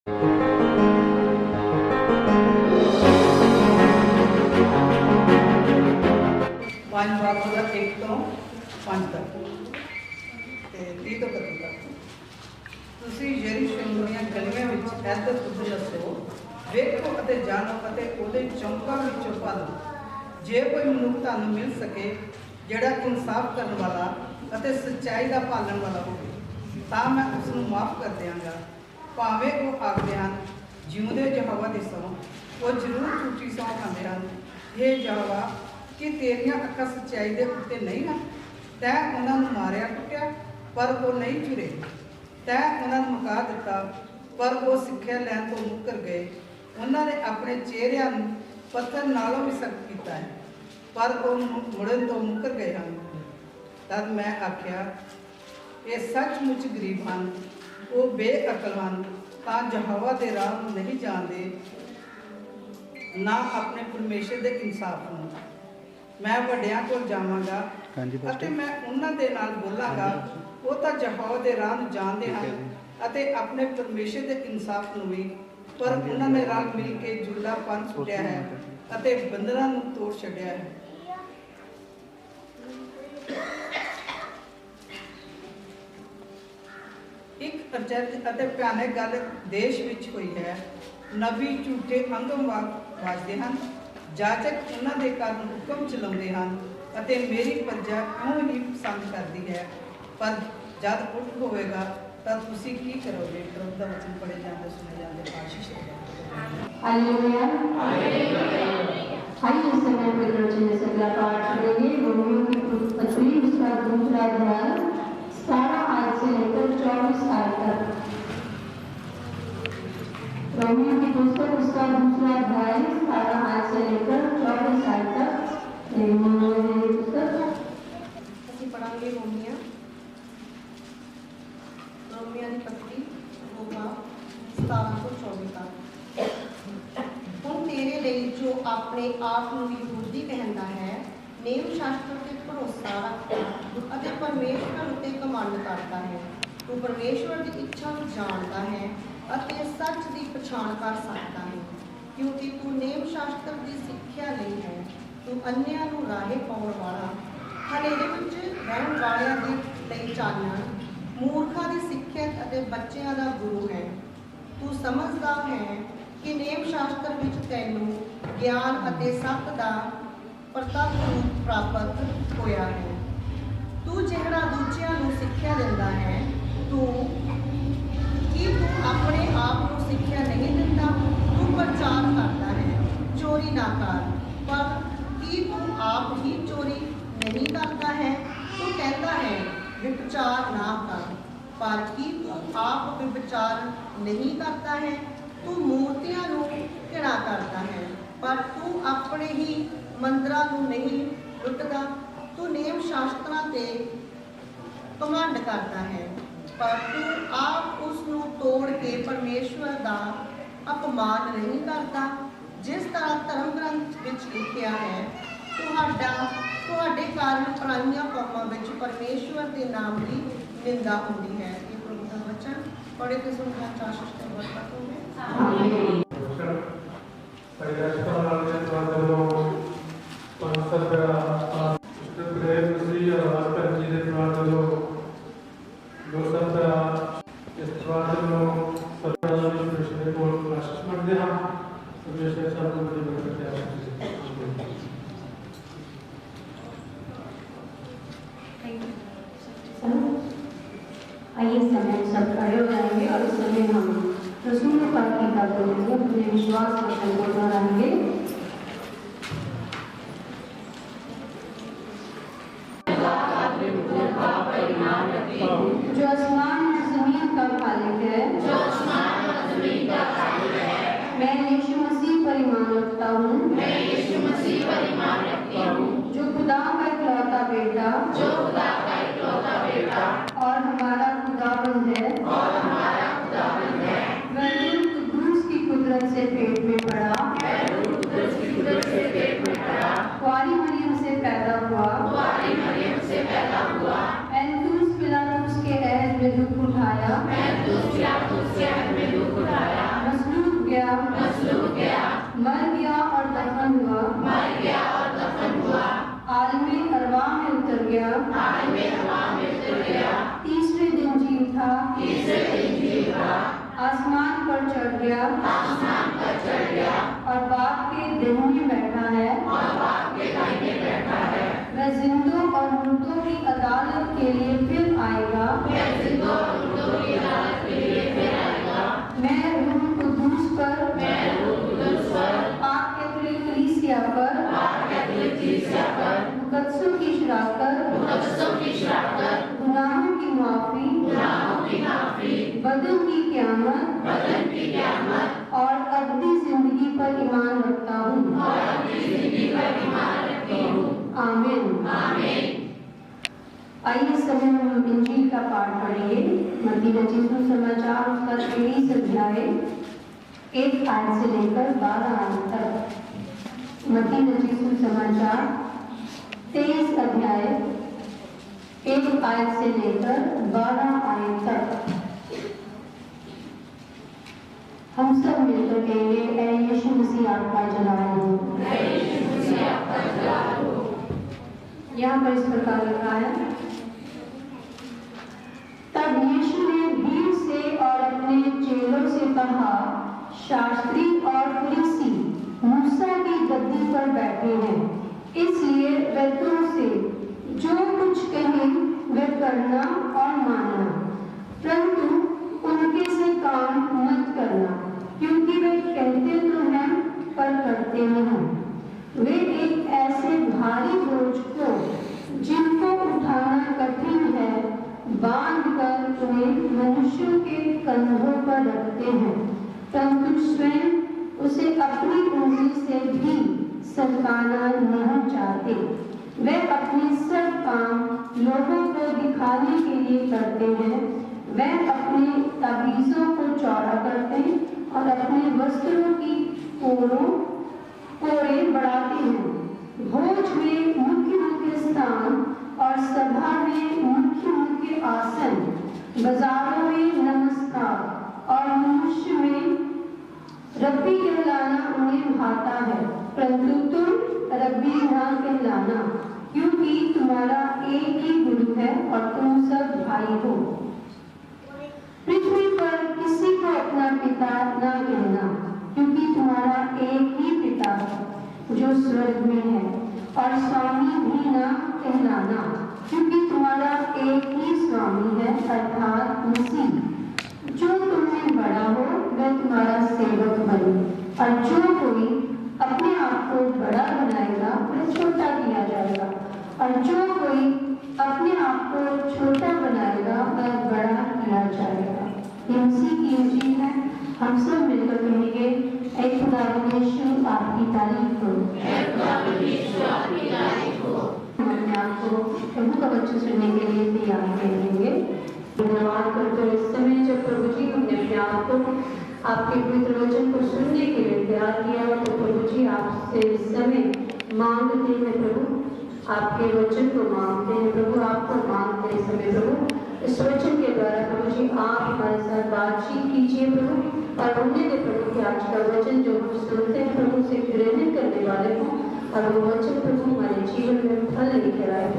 पांच बाबू का 1 ਤੋਂ 5 तक ਤੇ 30 ਤੋਂ 31 तक। ਤੁਸੀਂ ਯਰੂਸ਼ਲਮ ਦੀਆਂ ਗਲੀਆਂ ਵਿੱਚ ਇੱਧਰ ਉੱਧਰ ਦੱਸੋ, ਵੇਖੋ ਅਤੇ ਜਾਣੋ ਅਤੇ ਉਹਦੇ ਚੌਂਕਾਂ ਵਿੱਚੋਂ ਭਾਲੋ। ਜੇ ਕੋਈ ਮਨੁੱਖ ਤੁਹਾਨੂੰ ਮਿਲ ਸਕੇ ਜਿਹੜਾ ਇਨਸਾਫ ਕਰਨ ਵਾਲਾ ਅਤੇ ਸੱਚਾਈ ਦਾ ਪਾਲਣ ਵਾਲਾ ਹੋਵੇ, ਤਾਂ ਮੈਂ ਉਸ ਨੂੰ ਮਾਫ ਕਰ ਦਿਆਂਗਾ। ਭਾਵੇਂ ਉਹ ਆਖਦੇ ਹਨ ਜਿਉਂਦੇ ਯਹੋਵਾ ਦੀ ਸਹੁੰ, ਉਹ ਜ਼ਰੂਰ ਝੂਠੀ ਸਹੁੰ ਖਾਂਦੇ ਹਨ। हे ਯਹੋਵਾ, ਕਿ ਤੇਰੀਆਂ ਅੱਖਾਂ ਸੱਚਾਈ ਦੇ ਉੱਤੇ ਨਹੀਂ ਹਨ? ਤੈਂ ਉਹਨਾਂ ਨੂੰ ਮਾਰਿਆ ਕੁੱਟਿਆ, ਪਰ ਉਹ ਨਹੀਂ ਝੁਰੇ। ਤੈਂ ਉਹਨਾਂ ਨੂੰ ਮੁਕਾ ਦਿੱਤਾ, ਪਰ ਉਹ ਸਿੱਖਿਆ ਲੈਣ ਤੋਂ ਮੁੱਕਰ ਗਏ। ਉਹਨਾਂ ਨੇ ਆਪਣੇ ਚਿਹਰਿਆਂ ਨੂੰ ਪੱਥਰ ਨਾਲੋਂ ਵੀ ਸਖਤ ਕੀਤਾ ਹੈ, ਪਰ ਉਹ ਮੁੜਨ ਤੋਂ ਮੁੱਕਰ ਗਏ ਹਨ। ਤਦ ਮੈਂ ਆਖਿਆ, ਇਹ ਸੱਚਮੁੱਚ ਗਰੀਬ ਹਨ, ਉਹ ਬੇਅਕਲ ਹਨ, ਤਾਂ ਯਹੋਵਾ ਦੇ ਰਾਹ ਨੂੰ ਨਹੀਂ ਜਾਣਦੇ, ਨਾ ਆਪਣੇ ਪਰਮੇਸ਼ਰ ਦੇ ਇਨਸਾਫ ਨੂੰ। ਮੈਂ ਵੱਡਿਆਂ ਕੋਲ ਜਾਵਾਂਗਾ ਅਤੇ ਮੈਂ ਉਹਨਾਂ ਦੇ ਨਾਲ ਬੋਲਾਂਗਾ। ਉਹ ਤਾਂ ਯਹੋਵਾ ਦੇ ਰਾਹ ਨੂੰ ਜਾਣਦੇ ਹਨ ਅਤੇ ਆਪਣੇ ਪਰਮੇਸ਼ਰ ਦੇ ਇਨਸਾਫ ਨੂੰ ਵੀ, ਪਰ ਉਹਨਾਂ ਨੇ ਰਲ ਮਿਲ ਕੇ ਜੁਲਾਪਨ ਸੁੱਟਿਆ ਹੈ ਅਤੇ ਬੰਧਨਾਂ ਨੂੰ ਤੋੜ ਛੱਡਿਆ ਹੈ। ਇੱਕ ਅਚਰਜ ਅਤੇ ਭਿਆਨਕ ਗੱਲ ਦੇਸ਼ ਵਿੱਚ ਹੋਈ ਹੈ। ਨਬੀ ਝੂਠੇ ਅੰਗਮ ਵਾਜਦੇ ਹਨ, ਜਾਜਕ ਉਹਨਾਂ ਦੇ ਕਾਰਨ ਹੁਕਮ ਚਲਾਉਂਦੇ ਹਨ ਅਤੇ ਮੇਰੀ ਪ੍ਰਜਾ ਇਉਂ ਹੀ ਪਸੰਦ ਕਰਦੀ ਹੈ। ਪਰ ਜਦ ਉਲਟ ਹੋਵੇਗਾ ਤਾਂ ਤੁਸੀਂ ਕੀ ਕਰੋਗੇ? ਪ੍ਰਭੂ ਦਾ ਵਚਨ ਪੜ੍ਹੇ ਜਾਂਦੇ ਸੁਣੇ ਜਾਂਦੇ। ਆਸ਼ੀਸ਼ हालेलुया। आइए इस समय पवित्र वचन से अगला पाठ करेंगे। रोमियो की पत्री उसका दूसरा अध्याय 17 आयत से लेकर 24 आयत तक। रोमियो की पुस्तक उसका दूसरा अध्याय 17 आयत से लेकर 24 आयत तक। पुस्तक ਅਸੀਂ ਪੜਾਂਗੇ रोमिया ਦੀ ਪੱਤਰੀ ਹੋਗਾ 17 ਤੋਂ 24 ਤੱਕ। ਹੁਣ ਤੇਰੇ ਲਈ ਜੋ ਆਪਣੇ ਆਪ ਨੂੰ ਯਹੂਦੀ ਕਹਿੰਦਾ ਹੈ, ਨੇਮ ਸ਼ਾਸਤਰ ਤੇ ਭਰੋਸਾ ਰੱਖਦਾ ਅਤੇ ਪਰਮੇਸ਼ਵਰ ਉੱਤੇ ਘਮੰਡ ਕਰਦਾ ਹੈ। ਤੂੰ ਪਰਮੇਸ਼ਵਰ ਦੀ ਇੱਛਾ ਨੂੰ ਜਾਣਦਾ ਹੈ ਅਤੇ ਸੱਚ ਦੀ ਪਛਾਣ ਕਰ ਸਕਦਾ ਹੈ, ਕਿਉਂਕਿ ਤੂੰ ਨੇਮ ਸ਼ਾਸਤਰ ਦੀ ਸਿੱਖਿਆ ਲਈ ਹੈ। ਤੂੰ ਅੰਨ੍ਹਿਆਂ ਨੂੰ ਰਾਹੇ ਪਾਉਣ ਵਾਲਾ, ਹਨੇਰੇ ਵਿੱਚ ਰਹਿਣ ਵਾਲਿਆਂ ਦੇ ਲਈ ਚਾਨਣ, ਮੂਰਖਾਂ ਦੀ ਸਿੱਖਿਆ ਅਤੇ ਬੱਚਿਆਂ ਦਾ ਗੁਰੂ ਹੈ। ਤੂੰ ਸਮਝਦਾ ਹੈ ਕਿ ਨੇਮ ਸ਼ਾਸਤਰ ਵਿੱਚ ਤੈਨੂੰ ਗਿਆਨ ਅਤੇ ਸੱਚ ਦਾ ਪ੍ਰਤੱਖ ਰੂਪ ਪ੍ਰਾਪਤ ਹੋਇਆ ਹੈ। ਤੂੰ ਜਿਹੜਾ ਦੂਜਿਆਂ ਨੂੰ ਸਿੱਖਿਆ ਦਿੰਦਾ ਹੈ, ਤੂੰ ਆਪਣੇ ਆਪ ਨੂੰ ਸਿੱਖਿਆ ਨਹੀਂ ਦਿੰਦਾ? ਤੂੰ ਪ੍ਰਚਾਰ ਕਰਦਾ ਹੈ ਚੋਰੀ ਨਾ ਕਰ, ਪਰ ਕੀ ਤੂੰ ਆਪ ਹੀ ਚੋਰੀ ਨਹੀਂ ਕਰਦਾ ਹੈ? ਤੂੰ ਕਹਿੰਦਾ ਹੈ ਵਿਚਾਰ ਨਾ ਕਰ, ਪਰ ਕੀ ਤੂੰ ਆਪ ਵਿਚਾਰ ਨਹੀਂ ਕਰਦਾ ਹੈ? ਤੂੰ ਮੂਰਤੀਆਂ ਨੂੰ ਘਿਣਾ ਕਰਦਾ ਹੈ, ਪਰ ਤੂੰ ਆਪਣੇ ਹੀ ਮੰਦਰਾਂ ਨੂੰ ਨਹੀਂ ਲੁੱਟਦਾ। ਤੂੰ ਨੇਮ ਸ਼ਾਸਤਰਾਂ ਤੇ ਘਮੰਡ ਕਰਦਾ ਹੈ, ਪਰ ਤੂੰ ਆਪ ਉਸ ਨੂੰ ਤੋੜ ਕੇ ਪਰਮੇਸ਼ਵਰ ਦਾ ਅਪਮਾਨ ਨਹੀਂ ਕਰਦਾ। ਜਿਸ ਤਰ੍ਹਾਂ ਧਰਮ ਗ੍ਰੰਥ ਵਿੱਚ ਲਿਖਿਆ ਹੈ, ਤੁਹਾਡੇ ਕਾਰਨ ਪਰਾਈਆਂ ਕੌਮਾਂ ਵਿੱਚ ਪਰਮੇਸ਼ਵਰ ਦੇ ਨਾਮ ਦੀ ਨਿੰਦਾ ਹੁੰਦੀ ਹੈ। ਇਹ ਪ੍ਰਭੂ ਦਾ ਵਚਨ ਪੜ੍ਹੇ ਤੇ ਸੁਣਨਾ ਚਾਸ਼ਿਸ਼ ਤੇ ਬਰਕਤ ਹੋਵੇ। आइए समय सब खड़े हो जाएंगे और इस समय हम रसूल पाक की बात करेंगे, अपने विश्वास वचन को दोहराएंगे। जो आसमान और जमीन का खालिक है, मैं यीशु मसीह पर ईमान रखता हूँ, जो खुदा का इकलौता बेटा और हमारा खुदाबंद है, वह रूह कुदूस की कुदरत से पेट में पड़ा, कुआरी मरियम से पैदा हुआ, एंतुस पिलातुस के अहद में दुख उठाया, मर गया और दफन हुआ, आलमे अरवाह में उतर गया, तीसरे दिन जी उठा, आसमान पर चढ़ गया, और बाप के दाहिने बैठा है, वह जिंदों और मुर्दों की अदालत के लिए फिर आएगा, मैं रूह कुद्दूस पर, पाक कैथोलिक कलीसिया पर, मुकद्दसों की शराकत, गुनाहों की माफी, बदन की क़यामत और अबदी जिंदगी पर ईमान रखता हूँ। आमीन। आइए समय में हम इंजील का पाठ पढ़ेंगे। मत्ती रचित सुसमाचार उसका 23 अध्याय 1 आयत से लेकर 12 आयत तक। मत्ती रचित सुसमाचार 23 अध्याय 1 आयत से लेकर 12 आयत तक। हम सब मिलकर कहेंगे, ऐ यीशु मसीह आपका जलाल हो। यहाँ पर इस प्रकार लिखा है, तब यीशु ने भीड़ से और अपने चेलों से कहा, शास्त्री और फरीसी मूसा की गद्दी पर बैठे हैं, इसलिए वे तुमसे जो कुछ कहें वे करना और मानना, परंतु उनके से काम मत करना, क्योंकि वे कहते तो हैं पर करते नहीं। वे एक ऐसे भारी बोझ को जिनको उठाना कठिन है बांधकर उन्हें मनुष्यों के कंधों पर रखते हैं, परंतु स्वयं उसे अपनी उंगली से भी सरकाना नहीं चाहते। वे अपने सब काम लोगों को दिखाने के लिए करते हैं। वे अपने ताबीज़ों को चौड़ा करते हैं और अपने वस्त्रों की कोरे बढ़ाते हैं। भोज में मुख्य मुख्य स्थान और सभा में मुख्य मुख्य आसन, बाजारों में नमस्कार और मनुष्य में रब्बी कहलाना उन्हें भाता है, परंतु तुम रब्बी ना कहलाना, क्योंकि तुम्हारा एक ही गुरु है और तुम सब भाई हो। पृथ्वी पर किसी को अपना पिता ना कहना, क्योंकि तुम्हारा एक ही पिता है जो स्वर्ग में है, और स्वामी भी ना कहलाना, क्योंकि तुम्हारा एक ही स्वामी है अर्थात मसीह। जो तुमसे बड़ा हो वह तुम्हारा सेवक बने, और जो कोई अपने आप को बड़ा बनाएगा वह छोटा किया जाएगा, और जो कोई अपने आप को छोटा बनाएगा वह बड़ा किया जाएगा। ये मसीह की इंजील है। हम सब मिलकर कहेंगे, ऐ खुदावंद यीशु आपकी तारीफ हो। हम अपने आप को प्रभु का वचन सुनने के लिए तैयार करेंगे। धन्यवाद करते हुए इस समय जब प्रभु जी हमने अपने आप को आपके पवित्र वचन को सुनने के लिए तैयार किया, तो प्रभु जी आपसे इस समय मांगते हैं, प्रभु आपके वचन को मांगते हैं, प्रभु आपको मांगते हैं समय प्रभु इस वचन के द्वारा प्रभु जी आप हमारे साथ बातचीत कीजिए प्रभु, और होने दे प्रभु कि आज का वचन जो हम सुनते हैं प्रभु से प्रेरित करने वाले हों, और वो वचन प्रभु हमारे जीवन में फल लेकर आए।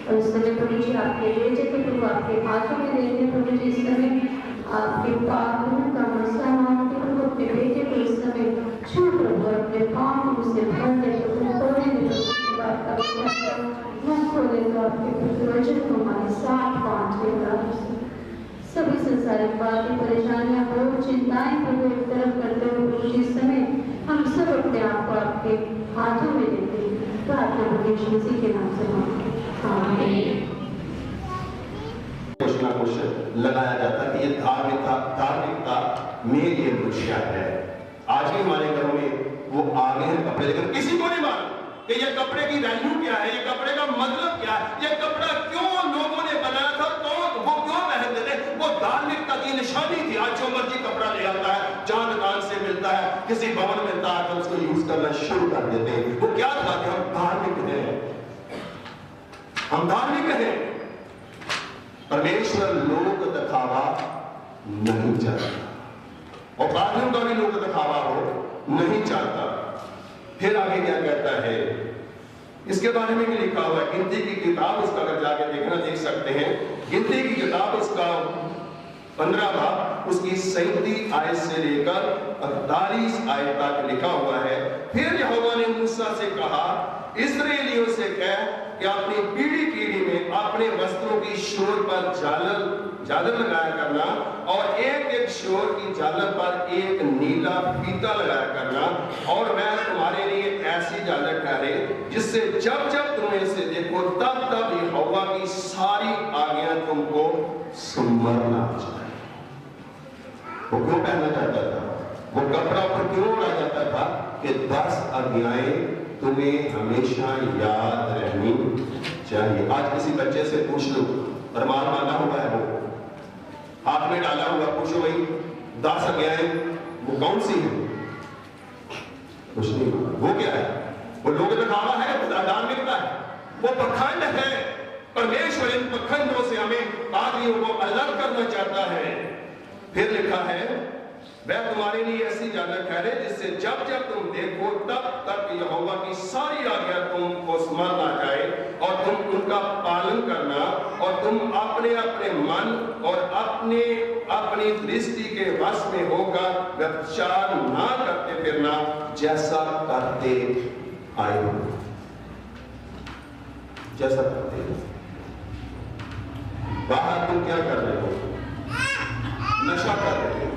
और इस समय प्रभु जी आपके बेटे को प्रभु आपके हाथों में देते हैं प्रभु जी, इस समय आपके पाक का मसला मांगते प्रभु, अपने बेटे को इस समय छू प्रभु, अपने पाँव उसे भर दे प्रभु, खोले दे मुँह खोले तो आपके वचन को हमारे साथ बांटेगा। सभी संसारिक बातें, परेशानियां, बोझ, चिंताएं प्रभु एक तरफ करते हुए प्रभु जी इस समय हम सब अपने आप को आपके हाथों में देते हैं। प्रार्थना प्रभु यीशु मसीह के नाम से मांगते हैं, आमीन। कुछ ना कुछ लगाया जाता कि ये धार्मिकता में ये रुचियां है। आज भी हमारे घरों में वो आगे हैं कपड़े, लेकिन किसी को नहीं मालूम कि ये कपड़े की वैल्यू क्या है, ये कपड़े का मतलब क्या है, ये कपड़ा क्यों लोगों ने बनाया था, वो क्यों पहनते थे। वो धार्मिकता की निशानी थी। आज जो मर्जी कपड़ा ले आता है, जहां दुकान से मिलता है, किसी भवन में मिलता है, तो उसको यूज करना शुरू कर देते हैं। वो क्या था कि हम धार्मिक हैं, हम धार्मिक हैं। परमेश्वर लोक दिखावा नहीं चाहता, और प्रार्थना का भी लोक दिखावा हो नहीं चाहता। फिर आगे क्या कहता है, इसके बारे में भी लिखा हुआ है। गिनती की किताब उसका अगर जाके देखना देख सकते हैं। गिनती की किताब उसका 15 भाग उसकी 37 आयत से लेकर 48 आयत तक लिखा हुआ है। फिर यहोवा ने मूसा से कहा, इस्राएलियों से कह कि अपनी पीढ़ी पीढ़ी में अपने वस्त्रों की शोर पर झालर लगाया करना और एक एक शोर की झालर पर एक नीला फीता लगाया करना, और मैं तुम्हारे लिए ऐसी झालर ठहरे जिससे जब जब तुम इसे देखो तब तब यहोवा की सारी आज्ञा तुमको स्मरण आ जाए। वो क्यों पहनना चाहता था? वो कपड़ा पर क्यों उड़ा जाता था? कि 10 आज्ञाएं तुम्हें हमेशा याद रहनी चाहिए। आज किसी बच्चे से पूछ लो, रुमाल बांधा हुआ है, वो हाथ में डाला हुआ, पूछो भाई 10 आज्ञाएं वो कौन सी है? कुछ नहीं। वो क्या है? वो लोग दिखावा है, धार्मिकता है, वो पखंड है। परमेश्वर इन पखंडों से हमें पापियों को अलग करना चाहता है। फिर लिखा है, वह तुम्हारे लिए ऐसी झालर ठहरे जिससे जब जब तुम देखो तब तक यहोवा की सारी आज्ञा तुमको स्मरण आ जाए और तुम उनका पालन करना, और तुम अपने अपने मन और अपनी दृष्टि के वश में होकर व्यभिचार ना करते फिरना जैसा करते आए हो। जैसा करते हो। बाहर तुम क्या कर रहे हो? नशा कर रहे हो,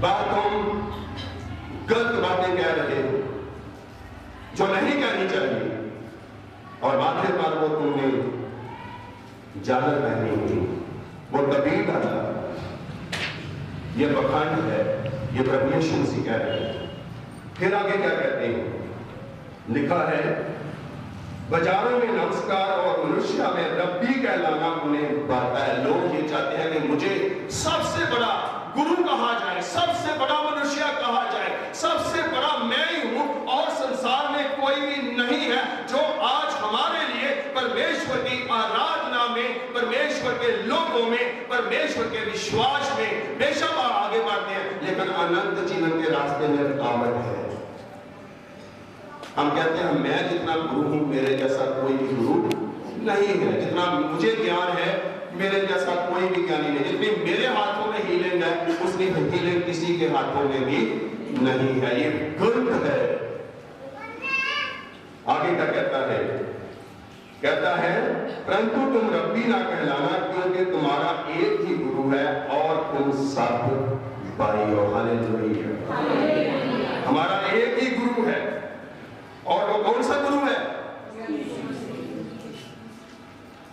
बात तुम गलत बातें कह रहे हो जो नहीं कहनी चाहिए, और माथे पर वो तुमने झालर पहनी हुई, वो तबीर डाला। ये पखंड है, ये प्रभु यीशु मसीह कह रहे हैं। फिर आगे क्या कहते हैं? लिखा है, बाजारों में नमस्कार और मनुष्य में रब्बी कहलाना उन्हें बाता है। लोग ये चाहते हैं कि मुझे सबसे बड़ा गुरु कहा जाए, सबसे बड़ा मनुष्य कहा जाए, सबसे बड़ा मैं ही हूं और संसार में कोई भी नहीं है जो आज हमारे लिए परमेश्वर की आराधना में, परमेश्वर के लोगों में, परमेश्वर के विश्वास में बेशक आगे बढ़ते हैं, लेकिन अनंत जीवन के रास्ते में रुकावट है। हम कहते हैं मैं जितना गुरु हूं मेरे जैसा कोई भी गुरु नहीं है, जितना मुझे ज्ञान है मेरे जैसा कोई भी ज्ञानी नहीं, जितनी मेरे हाथों में हीलिंग है उतनी हीलिंग किसी के हाथों में भी नहीं है। ये गलत है। आगे क्या कहता है? कहता है, परंतु तुम रब्बी ना कहलाना क्योंकि तुम्हारा एक ही गुरु है और तुम सब भाई हो। हालेलुया। हमारा एक ही गुरु है, और वो कौन सा गुरु है?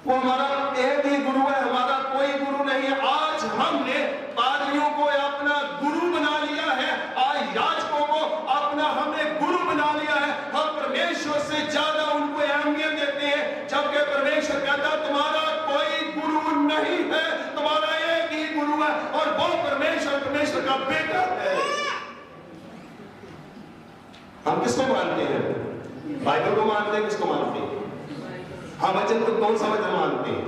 वो हमारा एक ही गुरु है, हमारा कोई गुरु नहीं है। आज हमने पादरियों को अपना गुरु बना लिया है, आज याजकों को अपना हमने गुरु बना लिया है। हम परमेश्वर से ज्यादा उनको अहमियत देते हैं, जबकि परमेश्वर कहता तुम्हारा कोई गुरु नहीं है, तुम्हारा एक ही गुरु है, और वो परमेश्वर का बेटा है। हम किसको मानते हैं? बाइबल को मानते हैं? किसको मानते हैं? हम वचन को कौन सा वचन मानते हैं?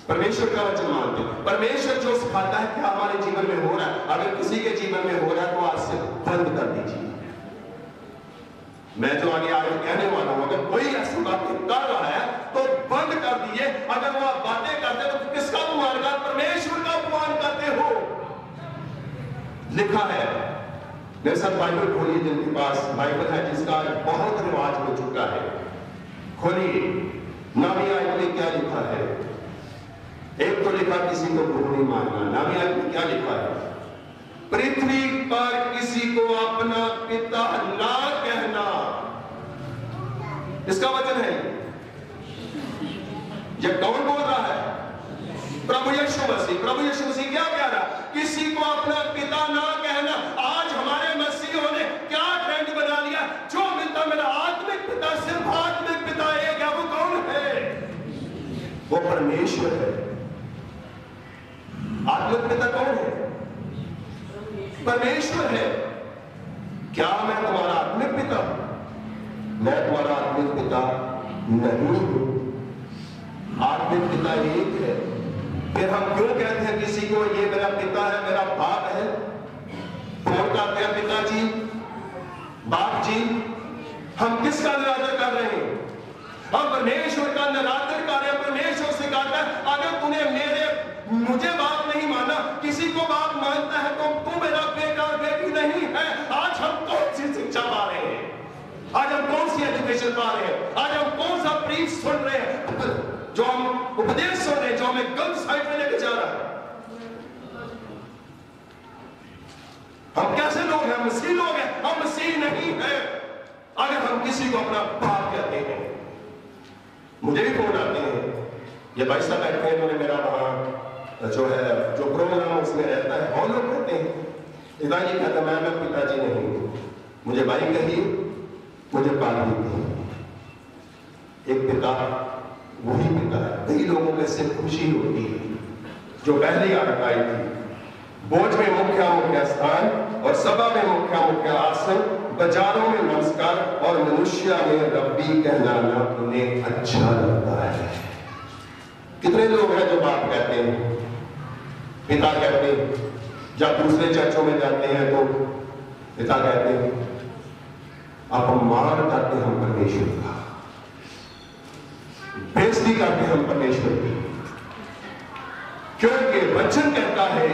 परमेश्वर का वचन मानते हैं। परमेश्वर जो सिखाता है क्या हमारे जीवन में हो रहा है, अगर किसी के जीवन में हो रहा है तो आज से बंद कर दीजिए। मैं जो आगे कहने वाला हूं, अगर कोई ऐसी बातें कर रहा है तो बंद कर दीजिए। अगर वो आप बातें करते हो तो किसका अपमान कर? परमेश्वर का अपमान करते हो। लिखा है, मेरे साथ बाइबल खोलिए, जिनके पास बाइबल है, जिसका बहुत रिवाज हो चुका है, खोलिए। नवी आयत में क्या लिखा है? एक तो लिखा किसी को गुरु नहीं मानना। नवी आयत में क्या लिखा है? पृथ्वी पर किसी को अपना पिता ना कहना। इसका वचन है। ये कौन बोल रहा है? प्रभु यीशु मसीह। प्रभु यीशु मसीह क्या कह रहा? किसी को अपना पिता ना कहना। आज हमारे मसीहों ने क्या ट्रेंड बना लिया? जो मिलता मेरा आत्मिक पिता, सिर्फ आत्मिक पिता एक है। वो कौन है? वो परमेश्वर है। आत्मिक पिता कौन है? परमेश्वर है। क्या मैं तुम्हारा आत्मिक पिता? मैं तुम्हारा आत्मिक पिता नहीं हूं। आत्मिक पिता एक है। फिर हम क्यों कहते हैं किसी को ये मेरा पिता है, मेरा बाप है? बाप जी, हम किसका निरादर कर रहे हैं? हम परमेश्वर का निरादर कर रहे हैं। परमेश्वर से कहता है, अगर तूने मुझे बाप नहीं माना, किसी को बाप मानता है, तो तू मेरा बेटा और बेटी नहीं है। आज हम कौन सी शिक्षा पा रहे हैं? आज हम कौन सी एजुकेशन पा रहे हैं? आज हम कौन सा प्रीच सुन रहे हैं, जो हम उपदेश सुन रहे हैं, जो हमें गलत साइड में लेके जा रहा है? हम कैसे लोग हैं? मसीह लोग हैं, हम मसीह नहीं है अगर हम किसी को अपना बाप कहते हैं। मुझे भी फोन आते हैं, ये भाई साहब बैठे हैं, इन्होंने मेरा वहां जो प्रोग्राम उसमें रहता है, बहुत लोग कहते हैं, पिताजी कहता मैं पिताजी नहीं, मुझे भाई कहिए, मुझे पाली कहिए। एक पिता वही पिता है। कई लोगों में से खुशी होती है जो पहली आदत आई थी, बोझ में मुख्य स्थान और सभा में मुख्य आसन, बाजारों में नमस्कार और मनुष्य में रब्बी कहलाना उन्हें अच्छा लगता है। कितने लोग हैं जो बाप कहते हैं, पिता कहते हैं? जब दूसरे चर्चों में जाते हैं तो पिता कहते हैं, अपमान करते हम परमेश्वर का, बेइज्जती करते हम परमेश्वर की, क्योंकि वचन कहता है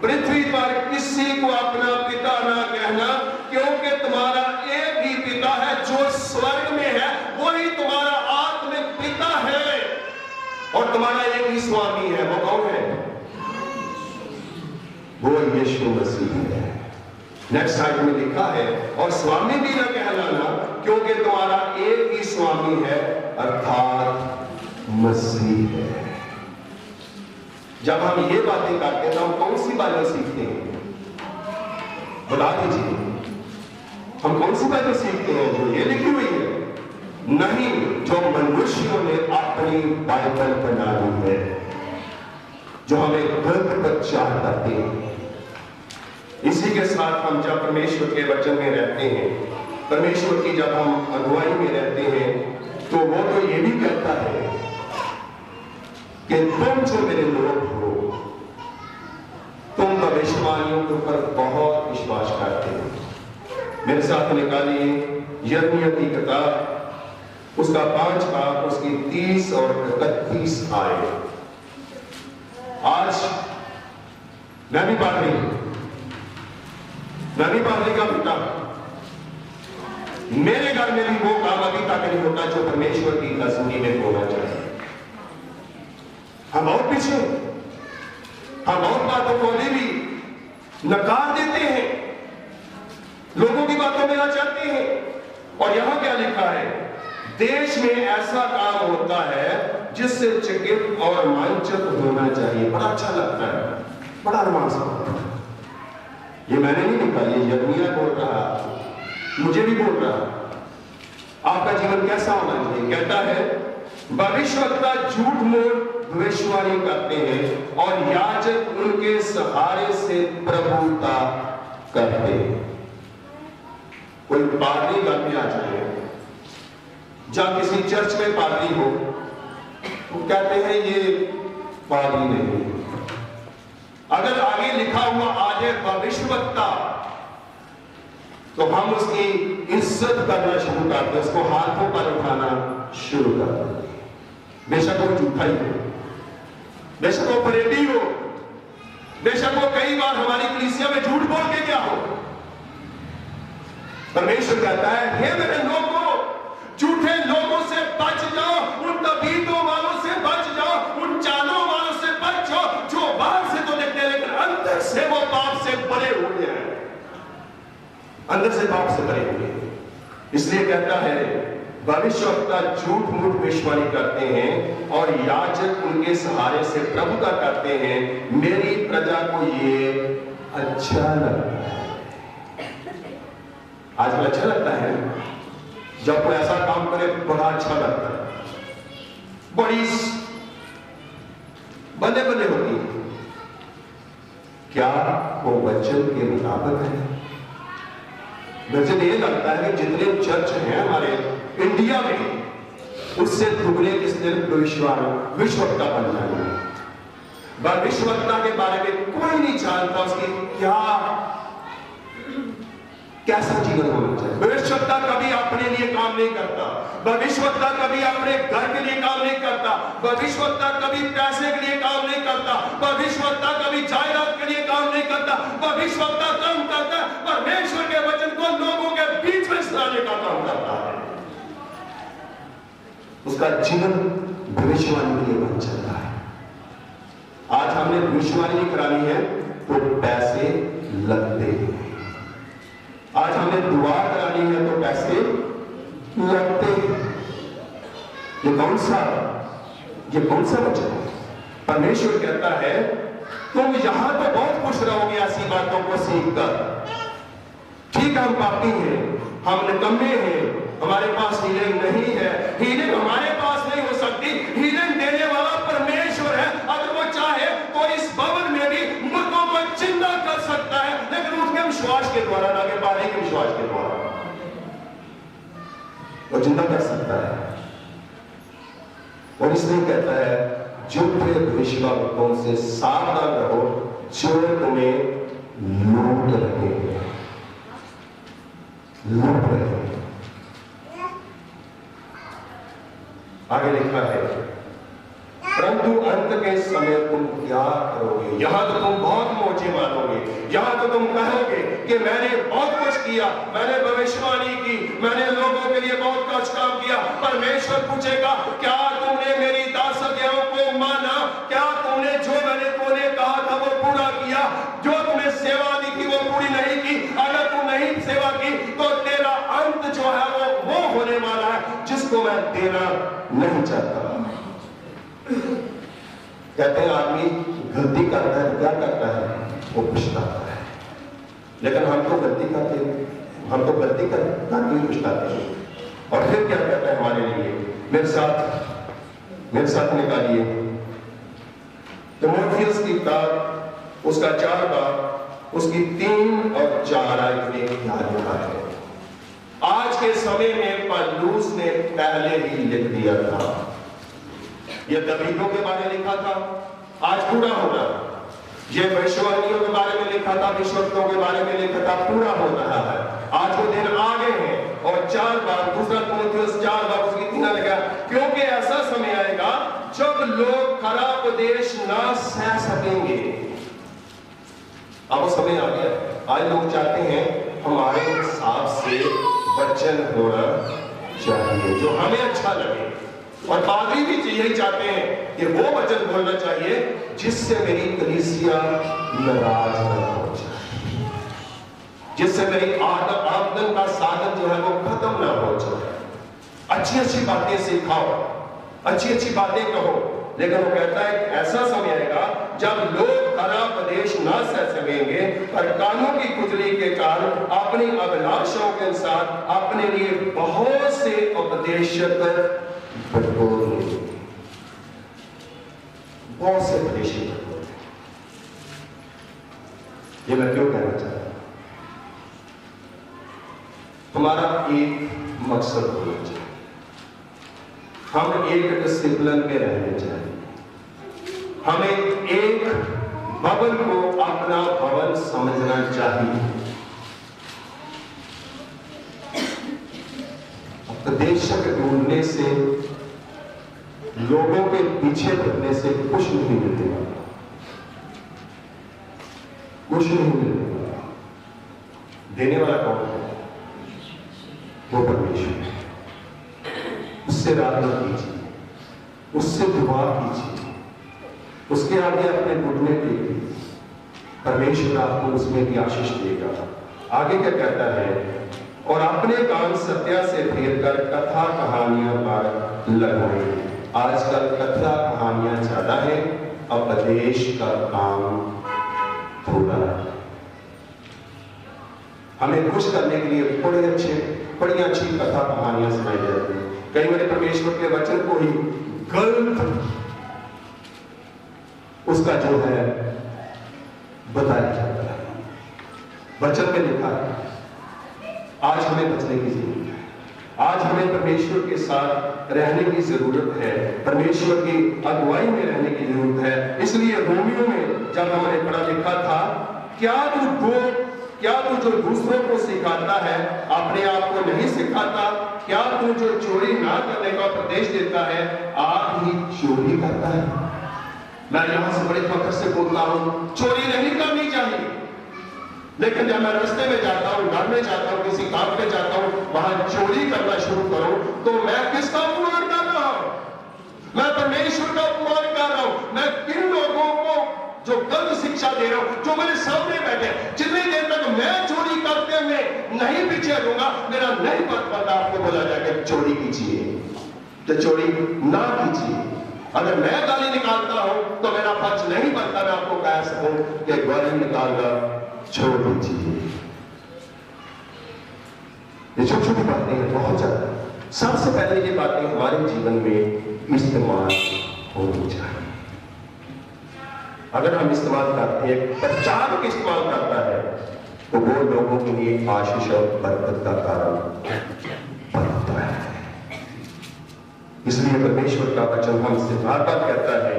पृथ्वी पर किसी को अपना पिता ना कहना, क्योंकि तुम्हारा एक ही पिता है जो स्वर्ग में है, वही तुम्हारा आत्मिक पिता है, और तुम्हारा एक ही स्वामी है। वो कौन है? वो यीशु मसीह है। नेक्स्ट साइड में लिखा है, और स्वामी भी ना कहलाना, क्योंकि तुम्हारा एक ही स्वामी है, अर्थात मसीह है। जब हम ये बातें करते हैं तो हम कौन सी बातें सीखते हैं? बता दीजिए, हम कौन सी बातें सीखते हैं? जो ये लिखी हुई है? नहीं, जो मनुष्यों ने अपनी बाइबल बना ली है, जो हमें गलत प्रचार करते हैं। इसी के साथ हम जब परमेश्वर के वचन में रहते हैं, परमेश्वर की जब हम अगुवाई में रहते हैं, तो वो तो ये भी कहता है कि तुम जो मेरे लोग हो, तुम भविष्यवाणियों के ऊपर बहुत विश्वास करते हो। मेरे साथ निकालिए यिर्मयाह की किताब, उसका 5 भाग, उसकी 30 और 31 आए। आज मैं भी पादरी का बेटा, मेरे घर में भी वो काम अभी तक नहीं होता जो परमेश्वर की हजूरी में होना चाहिए। हम बहुत पीछे, हम बहुत बातों को अभी भी नकार देते हैं, लोगों की बातों में आ जाते हैं। और यहां क्या लिखा है? देश में ऐसा काम होता है जिससे चकित और रोमांचित होना चाहिए। बड़ा अच्छा लगता है, बड़ा रोमांच होता है। ये मैंने नहीं लिखा, ये यिर्मयाह बोल रहा, मुझे भी बोल रहा। आपका जीवन कैसा होना चाहिए? कहता है, भविष्यवक्ता झूठ मूठ भविष्यवाणी करते हैं और याजक उनके सहारे से प्रभुता करते हैं। कोई पादरी घर में आ जाए, जब किसी चर्च में पादरी हो, तो कहते हैं ये पादरी नहीं। अगर आगे लिखा हुआ आ जाए भविष्यवक्ता, तो हम उसकी इज्जत करना शुरू करते हैं, उसको हाथों पर उठाना शुरू करते हैं। बेशक वो झूठा ही हो, बेशक वो फरेबी हो, बेशक वो कई बार हमारी कलीसिया में झूठ बोल के क्या हो। परमेश्वर कहता है, हे मेरे लोगों, झूठे लोगों से बच जाओ, उन तबीयतों वालों से बच जाओ, उन चालों वालों से बच जाओ जो बाहर से तो दिखते हैं लेकिन अंदर से वो पाप से भरे हुए हैं, अंदर से पाप से भरे हुए हैं। इसलिए कहता है, भविष्यवक्ता झूठ मूठ भविष्यवाणी करते हैं और याजक उनके सहारे से प्रभुता करते हैं। मेरी प्रजा को ये अच्छा लगता है। आजकल अच्छा लगता है जब कोई ऐसा काम करे, बड़ा अच्छा लगता है, बड़ी बल्ले बल्ले होती है। क्या वो वचन के मुताबिक है? मुझे ये लगता है कि जितने चर्च हैं हमारे इंडिया में, उससे दुगने किस दिन विश्ववक्ता बन जाएंगे। भविष्यवक्ता के बारे में कोई नहीं जानता उसकी क्या कैसा जीवन होना चाहिए। भविष्यवक्ता कभी अपने लिए काम नहीं करता, भविष्यवक्ता कभी अपने घर के लिए काम नहीं करता, भविष्यवक्ता कभी पैसे के लिए काम नहीं करता, भविष्यवक्ता कभी जायदाद के लिए काम नहीं करता। भविष्यवक्ता काम करता है परमेश्वर के वचन को लोगों के बीच में सुनाने का काम करता है। उसका जीवन भविष्यवाणी के लिए बन चलता है। आज हमने भविष्यवाणी करानी है तो पैसे लगते हैं, आज हमने दुआ करानी है तो पैसे लगते हैं। ये कौन सा वचन है? परमेश्वर कहता है तुम यहां तो बहुत खुश रहोगे ऐसी बातों को सीखकर। ठीक है, हम पापी हैं, हम निकम्मे हैं, हमारे पास हीलिंग नहीं है, हीलिंग हमारे पास नहीं हो सकती। हीलिंग देने वाला परमेश्वर है। अगर वो चाहे तो इस भवन में भी मुर्दों को जिंदा कर सकता है, लेकिन उसके विश्वास के द्वारा, ना के बारे के विश्वास के द्वारा वो जिंदा कर सकता है। और इसलिए कहता है झूठे भविष्यवक्ताओं से सावधान रहो जो तुम्हें लूट रहे हैं। आगे लिखा है परंतु अंत के समय तुम क्या करोगे? यहां तो तुम बहुत मौजे मानोगे, यहां तो तुम कहोगे कि मैंने बहुत कुछ किया, मैंने भविष्यवाणी की, मैंने लोगों के लिए बहुत कुछ काम किया। परमेश्वर पूछेगा क्या तुमने मेरी दास आज्ञाओं को माना? क्या तुमने जो मैंने तुम्हें कहा था वो पूरा किया? जो तुम्हें सेवा दी थी वो पूरी नहीं की? अगर तुम नहीं सेवा की तो तेरा अंत जो है वो होने वाला है जिसको मैं देना नहीं चाहता। कहते हैं आदमी गलती करता है, क्या करता है? वो पछताता है। लेकिन हम तो गलती करके पछताते हैं। और फिर क्या कहता है हमारे लिए? मेरे साथ निकालिए तीमुथियुस की किताब उसका 4 बाब उसकी 3 और 4 आयत में क्या लिखा है। आज के समय में पौलुस ने पहले ही लिख दिया था। यह दबीबों के बारे में लिखा था, आज पूरा होना। ये भविष्यवाणियों के बारे में लिखा था, भविष्यवक्ताओं के बारे में लिखा था, पूरा हो रहा है। आज वो दिन आ गए हैं। और 4 बार दूसरा तीमुथियुस 4 बार उसकी 3 लगा, क्योंकि ऐसा समय आएगा जब लोग खरा उपदेश ना सह सकेंगे। अब वो समय आ गया। आज लोग चाहते हैं हमारे हिसाब से वचन होना चाहिए जो हमें अच्छा लगे, और पादरी भी यही चाहते हैं कि वो वचन बोलना चाहिए जिससे मेरी कलीसिया नाराज न हो जाए, जिससे मेरी आमदन का साधन जो है वो खत्म ना हो जाए। अच्छी बातें सिखाओ, अच्छी बातें कहो, लेकिन वो कहता है ऐसा समय आएगा जब लोग खरा उपदेश ना सह सकेंगे और कानों की खुजली के कारण अपनी अभिलाषाओं के अनुसार अपने लिए बहुत से उपदेशक बटोरेंगे। बहुत से उपदेशक बटोरेंगे। ये मैं क्यों कहना चाहता हूं? हमारा एक मकसद होना चाहिए, हम एक डिसिप्लिन में रहने चाहिए। हमें एक भवन को अपना भवन समझना चाहिए। उपदेशक ढूंढने से, लोगों के पीछे पड़ने से कुछ नहीं मिलेगा, कुछ नहीं मिलेगा। देने वाला कौन है? वो परमेश्वर है। उससे प्रार्थना कीजिए, उससे दुआ कीजिए, उसके आगे अपने घुटने टेकिए। परमेश्वर आपको उसमें भी आशीष देगा। आगे क्या कहता है? और अपने कान सत्या से फेर कर कथा कहानियां पर लगाएं। आजकल कथा कहानियां ज्यादा है, उपदेश का काम थोड़ा है। हमें खुश करने के लिए बड़ी अच्छी कथा कहानियां सुनाई जाती है। कई बार परमेश्वर के वचन को ही गलत उसका जो है बताया जाता है। वचन में लिखा है आज हमें बचने की जरूरत है, आज हमें परमेश्वर के साथ रहने की जरूरत है, परमेश्वर की अगुवाई में रहने की जरूरत है। इसलिए रोमियो में जब हमने पढ़ा लिखा था, क्या तू क्या तू जो दूसरों को सिखाता है अपने आप को नहीं सिखाता? क्या तू जो चोरी ना करने का उपदेश देता है आप ही चोरी करता है? मैं यहां से बड़े फख्र से बोलता हूं, चोरी नहीं करनी चाहिए, लेकिन जब मैं रास्ते में जाता हूं, घर में जाता हूं, किसी काम पे जाता हूं, वहां चोरी करना शुरू करूं तो मैं किसका अपमान कर रहा हूं? मैं परमेश्वर का अपमान कर रहा हूं। मैं किन लोगों को जो गलत शिक्षा दे रहा हूं, जो मेरे सामने बैठे, जितनी देर तक मैं चोरी करते हुए नहीं पीछे रहूंगा, मेरा नहीं पता आपको बोला जाएगा चोरी कीजिए, तो चोरी ना कीजिए। अगर मैं गाली निकालता हूं तो मेरा फर्ज नहीं बनता मैं आपको कह सकूं कि गाली निकालना छोड़ दीजिए। ये छोटी छोटी बातें हैं, बहुत ज्यादा। सबसे पहले ये बातें हमारे जीवन में इस्तेमाल होनी चाहिए। अगर हम इस्तेमाल करते हैं, प्रचार इस्तेमाल करता है तो वो लोगों के लिए आशीष और बरकत का कारण बनता है। इसलिए परमेश्वर का वचन हमसे बार बार कहता है,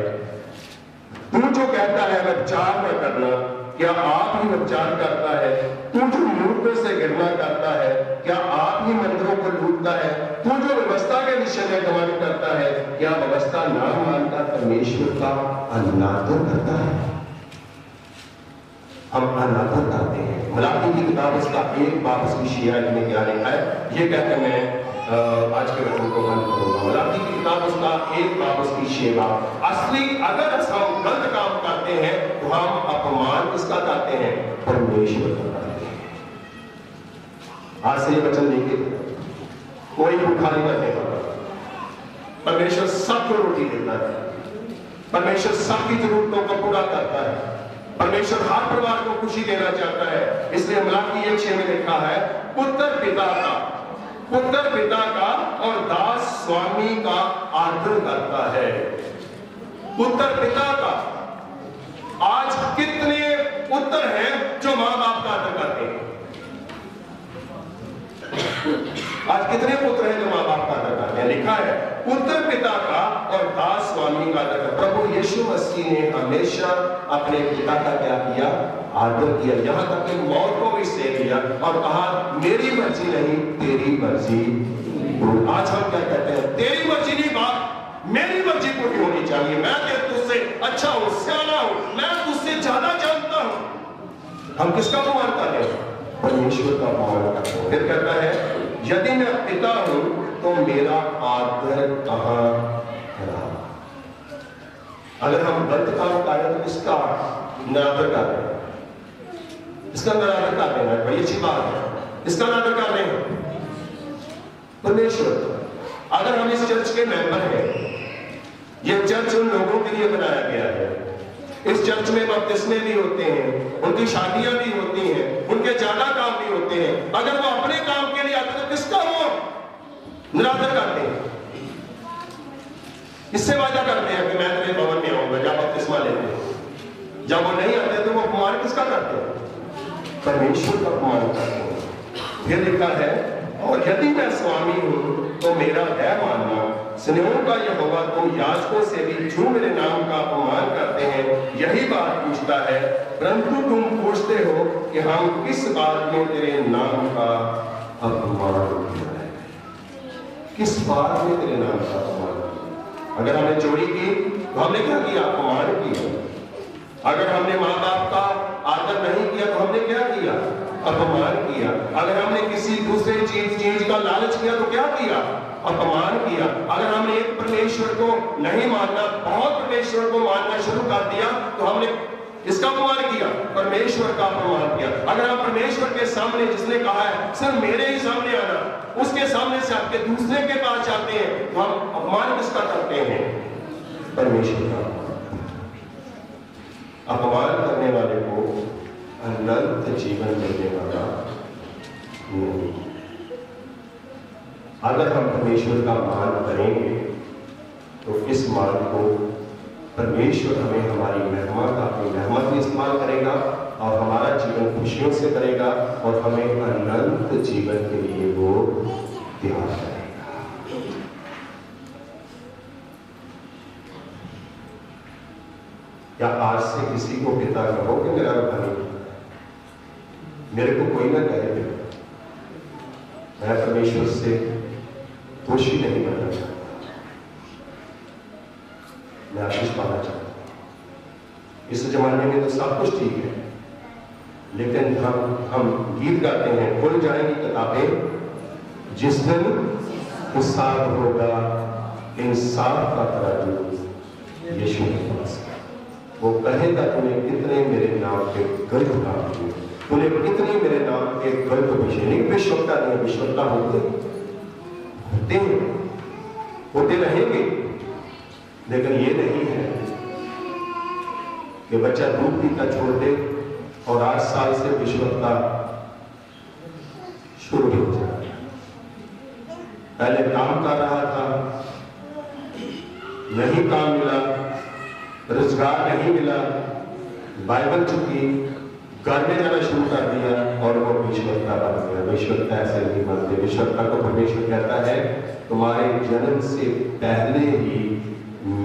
तू जो कहता है व्यभिचार न करना, क्या आप ही व्यभिचार करता है? तू जो मूर्खों से घृणा करता है, क्या आप ही मंदिरों को लूटता है? तू जो व्यवस्था के विषय में घमंड करता है, क्या व्यवस्था ना मानकर परमेश्वर का अनादर करता है? हम अनादर करते हैं। मलाकी की किताब उसका 1 बाब उसकी शिया में क्या लिखा है, ये कहकर मैं आज के वचन को बंद करूंगा। मलाकी की किताब उसका 1 बाब उसकी 6 बाब। असली अगर हम गलत काम करते हैं तो हम अपमान किसका करते हैं? परमेश्वर का करते हैं। आज से ये वचन लेके कोई भूखा नहीं करने वाला। परमेश्वर सबको रोटी देता है, परमेश्वर सबकी जरूरतों को पूरा करता है, परमेश्वर हर परिवार को खुशी देना चाहता है। इसलिए मलाकी 1:6 में लिखा है, पुत्र पिता का और दास स्वामी का आदर करता है। पुत्र पिता का। आज कितने पुत्र हैं जो मां बाप का आदर करते हैं? आज कितने पुत्र हैं जो मां बाप का आदर करते हैं? लिखा है पुत्र पिता का और दास स्वामी का आदर करता है। प्रभु यीशु मसीह ने हमेशा अपने पिता का क्या किया? आदर किया, यहां तक कि मौत को भी सह लिया और कहा मेरी मर्जी नहीं तेरी मर्जी। आज हम क्या कहते हैं? तेरी मर्जी नहीं बाप, मेरी मर्जी पूरी होनी चाहिए। मैं तुझसे अच्छा हूं, सियाना हूं, मैं तुझसे ज्यादा जानता हूं। हम किसका अपमान कर रहे हैं? परमेश्वर का अपमान करते हैं। फिर कहता है यदि मैं पिता हूं तो मेरा आदर कहां रहा? अगर हम गलत काम कर रहे हैं तो किसका निरादर कर रहे हैं? इसका निरादर कर रहे हैं, बड़ी अच्छी बात है। इसका निरादर कर रहे हैं परमेश्वर। अगर हम इस चर्च के मेंबर हैं, यह चर्च उन लोगों के लिए बनाया गया है। इस चर्च में बपतिस्मे भी होते हैं, उनकी शादियां भी होती हैं, उनके ज्यादा काम भी होते हैं। अगर वो अपने काम के लिए आते तो किसका वो निरादर करते हैं? इससे वादा करते हैं कि मैं तेरे भवन में आऊंगा जब बपतिस्मा लेते हैं। जब वो नहीं आते तो वो अपमान किसका करते हैं? परमेश्वर का अपमान करते हैं। फिर लिखा है और यदि मैं स्वामी हूं तो मेरा है मानना। स्नेहों का यहोवा तुम याजकों से भी जो मेरे नाम का अपमान करते हैं यही बात पूछता है, परंतु तुम पूछते हो कि हम किस बात में तेरे नाम का अपमान किया है? किस बात में तेरे नाम का अपमान? अगर हमने चोरी की तो हमने क्या किया? अपमान किया। अगर हमने माँ बाप का आदर नहीं किया तो हमने क्या किया? अपमान किया। अगर हमने किसी दूसरे चीज का लालच किया तो क्या किया? अपमान किया। अगर हमने एक परमेश्वर को नहीं मानना, बहुत परमेश्वर को मानना शुरू कर दिया तो हमने इसका अपमान किया, परमेश्वर का अपमान किया। अगर हम परमेश्वर के सामने, जिसने कहा है सर मेरे ही सामने आना, उसके सामने से आपके दूसरे के पास जाते हैं तो हम अपमान किसका करते हैं? परमेश्वर का। अपमान करने वाले को अनंत जीवन मिलने वाला नहीं। अगर हम परमेश्वर का मान करेंगे तो इस मान को परमेश्वर हमें हमारी महिमा का, अपनी महिमा में इस्तेमाल करेगा और हमारा जीवन खुशियों से करेगा और हमें अनंत जीवन के लिए वो तैयार करेगा। क्या आज से किसी को पिता कहोगे मेरा भाई? मेरे को कोई ना कहे, मैं परमेश्वर से दोषी नहीं बनना चाहता, मैं आशीष पाना चाहता हूं। इस जमाने में तो सब कुछ ठीक है, लेकिन हम गीत गाते हैं, खुल जाएंगी किताबें जिस दिन हिसाब होगा इंसाफ का तराजू यीशु के पास। वो कहेगा तूने कितने मेरे नाम के गलत काम किए, तूने कितने मेरे नाम के गलत विषय, नहीं विश्वता नहीं, विश्वता होते रहेंगे, लेकिन ये नहीं है कि बच्चा दूध पीता छोड़ दे और 8 साल से विश्वता शुरू हो जाए। पहले काम कर रहा था, नहीं काम मिला, रोजगार नहीं मिला, बाइबल चुकी, घर में जाना शुरू कर दिया और वो विश्वता बन गया। विश्वता ऐसे नहीं बनते। विश्वता को परमेश्वर कहता है तुम्हारे जन्म से पहले ही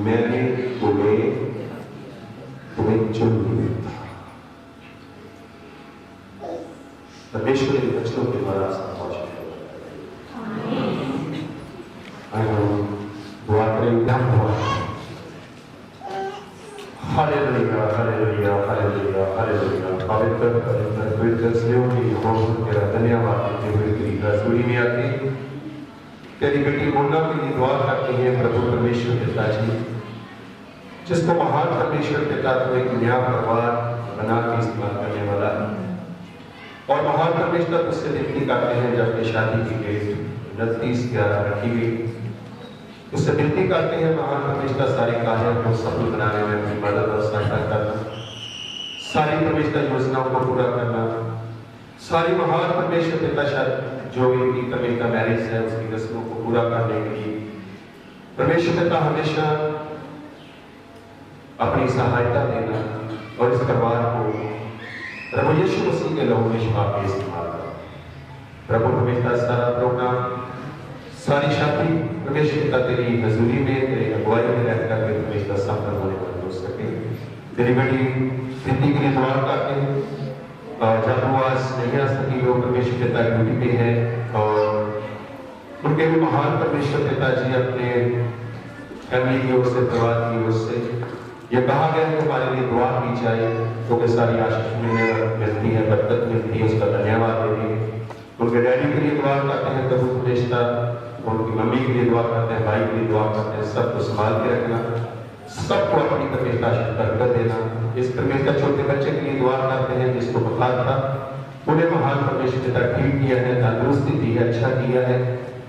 मैंने तुम्हें चुन लिया था। परमेश्वर के वचनों के द्वारा दुआ करेंगे। Hallelujah hallelujah hallelujah hallelujah. पवित्र पवित्र पवित्र स्नेह की यहोवा तेरा धन्यवाद देते हुए तेरी रसूली में आके तेरी बेटी मोना के लिए दुआ करते हैं प्रभु परमेश्वर पिताजी, जिसको महान परमेश्वर पिता तो एक नया परिवार बना के इस्तेमाल करने वाला है। और महान परमेश्वर उससे विनती करते हैं जब अपनी शादी की डेट 29/11 रखी गई, उससे विनती करते हैं महान परमेश्वर सारे कार्यों को सफल बनाने में अपनी मदद और सहायता करना, सारी परमेश्वर योजनाओं को पूरा करना, सारी महान परमेश्वर पिता जो भी परमेश्वर मैरिज है उसकी रस्मों को पूरा करने के लिए परमेश्वर पिता हमेशा अपनी सहायता देना और इस परिवार को प्रभु यीशु मसीह के लहू में शिफा के इस्तेमाल करना। प्रभु परमेश्वर सारा प्रोग्राम सारी शादी परमेश्वर पिता तेरी हजूरी में तेरी अगुवाई में रहकर के परमेश्वर सफल होने वाले हो सके। तेरी बेटी प्रीति के लिए दुआ करते हैं और जब वो आज नहीं आ सकी, वो परमेश्वर पिता ड्यूटी पे है और उनके भी महान परमेश्वर पिताजी अपने फैमिली की ओर से, परिवार की ओर से ये कहा गया है हमारे लिए दुआ की जाए, क्योंकि सारी आशीष मिलती है, बरकत मिलती है, उसका धन्यवाद देते हैं। उनके डैडी के लिए दुआ करते हैं प्रभु परमेश्वर, उनकी मम्मी के लिए दुआ करते हैं, भाई के लिए दुआ करते हैं, सबको संभाल के रखना, सबको अपनी परमेश्वर बरकत देना। इस परमेश्वर छोटे बच्चे के लिए दुआ करते हैं जिसको बुखार था, उन्हें महान परमेश्वर पिता ठीक किया है, तंदुरुस्ती दी है, अच्छा किया है।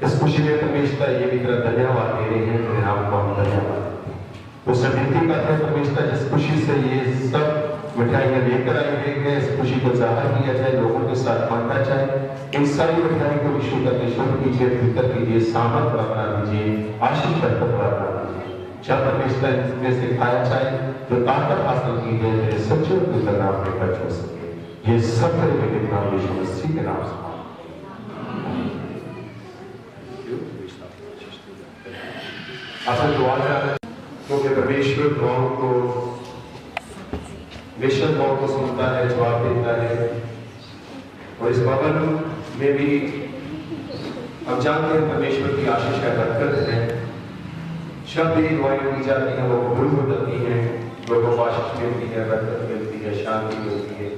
इस खुशी में परमेश्वर ये भी तेरा धन्यवाद दे रहे हैं, तेरे नाम को हम धन्यवाद देते हैं। उससे विनती करते हैं परमेश्वर जिस खुशी से ये सब मिठाइयाँ लेकर आए हैं, इस खुशी को जाहिर किया जाए, लोगों के साथ बांटा जाए। इन सारी मिठाई को विश्व करके शुभ कीजिए, भीतर कीजिए, सामर्थ बना दीजिए, आशीष बरकत बना दीजिए। जब परमेश्वर इसमें से खाया जाए तो ताकत हासिल की जाए, तेरे सच्चे के नाम पे खर्च हो सके। ये सब मेरे नाम यीशु मसीह के नाम से आपसे दुआ करें, क्योंकि परमेश्वर दुआओं को बेशक दुआओं को सुनता है, जवाब देता है। और इस भवन में भी हम जानते हैं परमेश्वर की आशीष का बरकत है। शब्द ही दुआएं की जाती हैं, वो कबूल हो जाती हैं, लोगों को आशीष मिलती है, बरकत मिलती है, शांति मिलती है।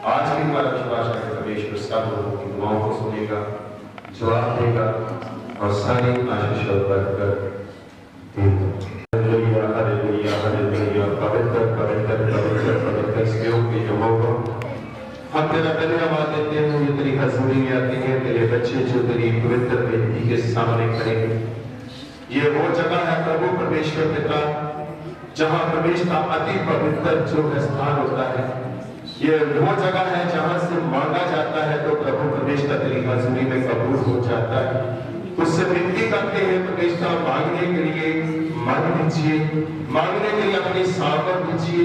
आज भी हमारा विश्वास है परमेश्वर सब लोगों की दुआओं को सुनेगा, जवाब देगा और सारी आशीष और बरकत देगा। Hallelujah hallelujah hallelujah. पवित्र पवित्र पवित्र पवित्र स्नेह के यहोवा, हम तेरा धन्यवाद देते हैं, ये तेरी हजूरी में आते हैं, तेरे बच्चे जो तेरी पवित्र बेटी के सामने खड़े हैं। ये वो जगह है प्रभु परमेश्वर पिता जहां परमेश्वर का अति पवित्र जो स्थान होता है। ये वो जगह है जहां से मांगा जाता है तो प्रभु परमेश्वर तेरी हजूरी में कबूल हो जाता है। उससे विनती करते हैं परमेश्वर, मांगने के लिए मांग दीजिए, मांगने के लिए अपनी सामर्थ दीजिए,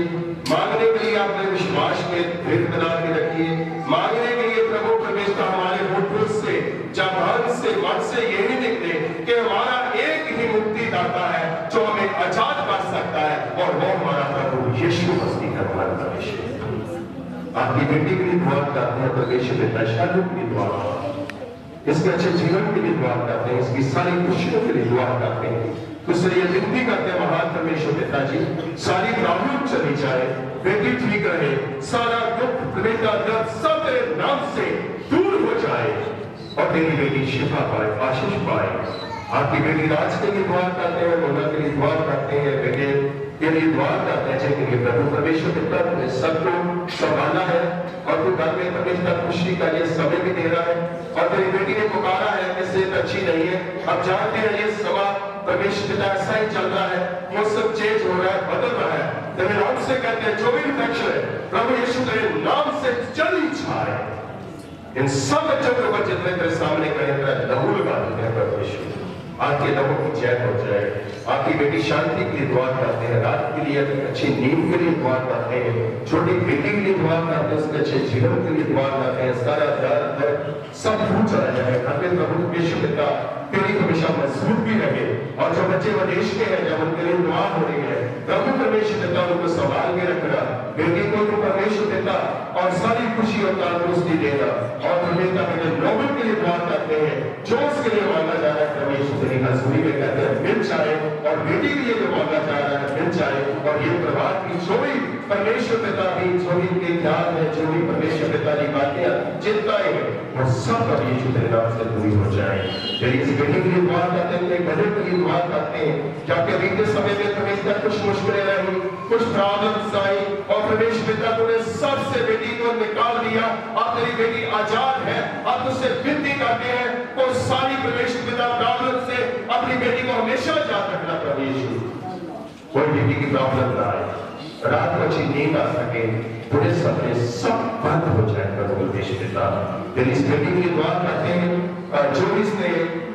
मांगने के लिए अपने विश्वास में दृढ़ बना के रखिए, मांगने के लिए प्रभु परमेश्वर हमारे होठों से, जबान से, मन से यही निकले कि हमारा एक ही मुक्तिदाता है जो हमें आजाद कर सकता है और वो हमारा प्रभु यीशु मसीह है। हमारा परमेश्वर आपकी बेटी के लिए दुआ करते हैं, परमेश्वर पिता शादी के लिए दुआ करते हैं, इसके अच्छे जीवन के लिए दुआ करते हैं, इसकी सारी खुशियों के लिए दुआ करते हैं। तो इसलिए ये विनती करते हैं महान परमेश्वर पिताजी, सारी प्रॉब्लम चली जाए, बेटी ठीक रहे, सारा दुख बेटा दर्द सब तेरे नाम से दूर हो जाए और तेरी बेटी शिफा पाए, आशीष पाए। आपकी बेटी राज के लिए दुआ करते हैं, मोना के लिए दुआ करते हैं, बेटे के लिए दुआ करते हैं जिनके लिए प्रभु परमेश्वर पिता ने सबको संभाला है और तू घर में परमेश्वर खुशी का ये समय भी दे रहा है। और तेरी बेटी ने पुकारा है कि सेहत अच्छी नहीं है, अब जानते हैं ये समा परमेश्वर पिता ऐसा ही चल रहा है, मौसम चेंज हो रहा है, बदल रहा है, तेरे नाम से कहते हैं जो भी इन्फेक्शन है प्रभु यीशु तेरे नाम से चली जाए। इन सब बच्चों के ऊपर जितने तेरे सामने करें तेरा लहू लगा देते हैं परमेश्वर, आपके लहू की चैन हो जाए। आपकी बेटी शांति के लिए दुआ करते हैं, रात के लिए अच्छी नींद के लिए दुआ करते हैं, छोटी बेटी के लिए दुआ करते हैं, उसके अच्छे जीवन के लिए दुआ करते हैं, सारा दर्द सब भूल चला जाए। हमें प्रभु यीशु पिता तेरी हमेशा मजबूत भी रहे। और जो बच्चे विदेश के हैं जब उनके लिए दुआ हो रही है प्रभु परमेश्वर पिता उनको संभाल के रखना, बेटी को तो परमेश्वर पिता और सारी खुशी और तंदुरुस्ती देना। और हमेशा मेरे नौबत के लिए दुआ करते हैं, जो उसके लिए मांगा जा रहा है परमेश्वर तेरी हजूरी में कहते हैं मिल जाए, और बेटी के लिए जो मांगा जा रहा है मिल जाए। और ये परिवार की जो भी परमेश्वर पिता की जो भी इनके ध्यान है, जो भी परमेश्वर पिता की बातें चिंताएं हैं, वो सब परमेश्वर तेरे नाम से दूरी हो जाए। तेरी इस बेटी के लिए दुआ करते हैं, तेरे बड़े के लिए दुआ करते हैं, जाके बीते समय में परमेश्वर कुछ मुश्किलें रही, कुछ प्रॉब्लम्स आई और परमेश्वर पिता तूने सबसे बेटी को निकाल दिया। अब तेरी बेटी आजाद है, अब तुझसे विनती करते हैं और सारी परमेश्वर पिता प्रॉब्लम से अपनी बेटी को हमेशा याद रखना। परमेश्वर कोई बेटी की प्रॉब्लम ना आए, रात को अच्छी नींद आ सके, पूरे सपने सब बंद हो जाए। प्रभु परमेश्वर पिता तेरी इस बेटी के लिए दुआ करते हैं, जो इसने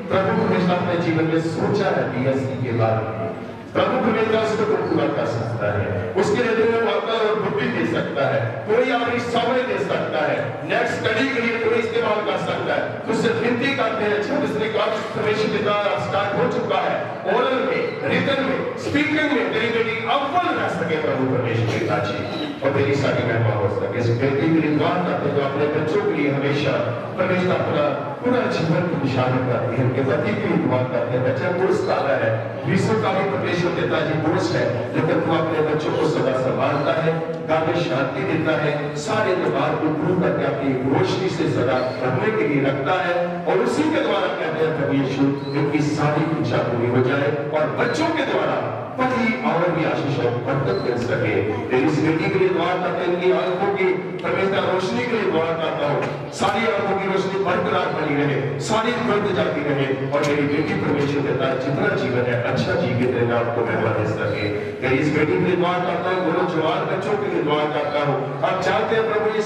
प्रभु हमेशा अपने जीवन में सोचा है बीएससी के बारे में, प्रभु परमेश्वर उसको पूरा कर सकता है, उसके लिए वो अकल और बुद्धि दे सकता है, कोई अपनी समय दे सकता है, नेक्स्ट स्टडी के लिए कोई इस्तेमाल कर सकता है। उससे विनती करते हैं जब इसने कहा परमेश्वर पिता स्टार्ट हो चुका है, ओरल में, रिटन में, स्पीकिंग में तेरी बेटी अव्वल रह सके प्रभु परमेश्वर पिता जी, और तेरी सारी महिमा हो सके। इस बेटी के लिए दुआ करते हैं, अपने बच्चों के लिए हमेशा परमेश्वर अपना पूरा जीवन की निशानी करती है, उनके पति के लिए दुआ करते हैं। बच्चा पुरुष काला है, विश्व का भी परमेश्वर पिताजी पुरुष है, लेकिन तू अपने बच्चों को सदा संभालता है, घर में शांति देता है, सारे दबाव को दूर करके अपनी रोशनी से सदा रखने के लिए रखता है। और उसी के द्वारा कहते हैं परमेश्वर इनकी सारी इच्छा पूरी हो जाए और बच्चों के द्वारा पति और भी आशीष और बरकत मिल सके। इस बेटी के लिए दुआ करते हैं, इनकी आंखों की परमेश्वर रोशनी के लिए दुआ करता हूँ, सारी आंखों की रोशनी बरकरार बनी रहे, सारी बढ़ती जाती रहे और मेरी बेटी परमेश्वर देता है जितना जीवन है अच्छा जी के तेरे नाम को महिमा दे सके। इस बेटी के लिए दुआ करता हूँ, दोनों जवान बच्चों के लिए दुआ करता हूँ। आप चाहते हैं प्रभु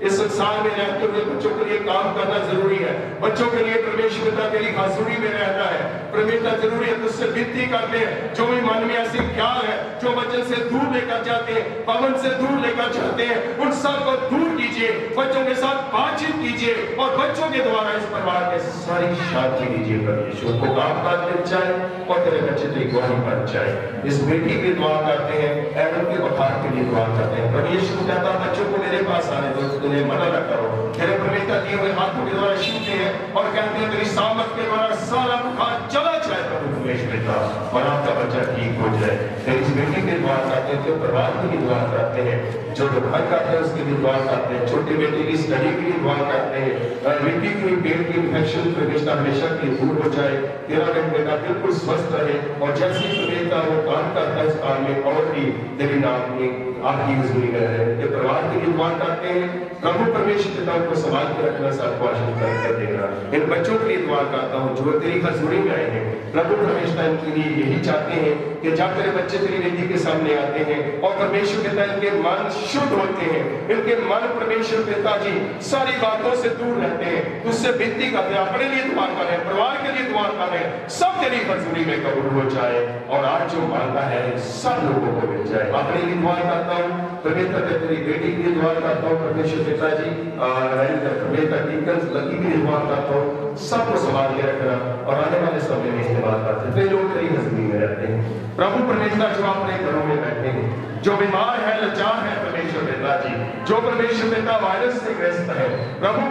इस संसार में रहते हुए बच्चों के लिए काम करना जरूरी है, बच्चों के लिए परमेश्वर पिता तेरी हजूरी में रहना है, परमेश्वर जरूरी है। तुझसे विनती करते हैं जो भी मन में ऐसे ख्याल है जो वचन से दूर लेकर जाते हैं, पवन से दूर लेकर जाते हैं, उन सब को दूर कीजिए, बच्चों के साथ बातचीत कीजिए और बच्चों के द्वारा इस परिवार में सारी शांति दीजिए। परमेश्वर को काम काज मिल जाए और तेरे बच्चे तेरी गवाही बन जाए। इस बेटी की दुआ करते हैं, एडम के बुखार के लिए दुआ करते हैं। परमेश्वर कहता बच्चों को मेरे पास आने दो, तुम्हें मना न करो। तेरे परमेश्वर दिए हुए हाथों के द्वारा छूते हैं और कहते हैं तेरी सामर्थ के द्वारा सारा बुखार चला जाए प्रभु परमेश्वर पिता, और आपका बच्चा ठीक हो जाए। तेरी इस बेटी की दुआ करते हैं, जो परिवार की दुआ करते हैं, जो दुखाई करते हैं उसके लिए दुआ करते हैं, छोटे बेटे की स्टडी के लिए दुआ करते हैं, बेटी की पेट की इन्फेक्शन परमेश्वर हमेशा के लिए दूर हो जाए, तेरा बेटा बिल्कुल स्वस्थ रहे और जैसे ही परमेश्वर वो काम करता है इस काम में और भी तेरी नाम की आपकी हजूरी में रहे। परिवार के लिए दुआ करते हैं, प्रभु परमेश्वर पिता को संभाल के रखना, सबको आशीर्वाद कर देना। इन बच्चों के लिए दुआ करता हूँ जो तेरी हजूरी में आए हैं, प्रभु परमेश्वर इनके लिए यही चाहते हैं कि जब तेरे बच्चे तेरी बेटी के सामने आते हैं और परमेश्वर पिता इनके मन शुद्ध होते हैं, इनके मन परमेश्वर पिताजी सारी बातों से दूर रहते हैं, तुझसे विनती करते हैं, अपने लिए दुआ करें, परिवार के लिए दुआ करें, सब तेरी हजूरी में कबूल हो जाए और आज जो मांगा है सब लोगों को मिल जाए। अपने लिए दुआ करता हूँ, परमेश्वर तेरी बेटी के लिए दुआ करता हूँ, परमेश्वर पिताजी परमेश्वर लकी के लिए दुआ करता हूँ, सबको संभाल के रखना और आने वाले समय में इस्तेमाल करते हैं। कई लोग कई हजमी में रहते हैं। प्रभु परमेश्वर जो अपने घरों में बैठे हैं, जो बीमार है, लाचार है, परमेश्वर पिता जी, जो परमेश्वर पिता वायरस से ग्रस्त है, प्रभु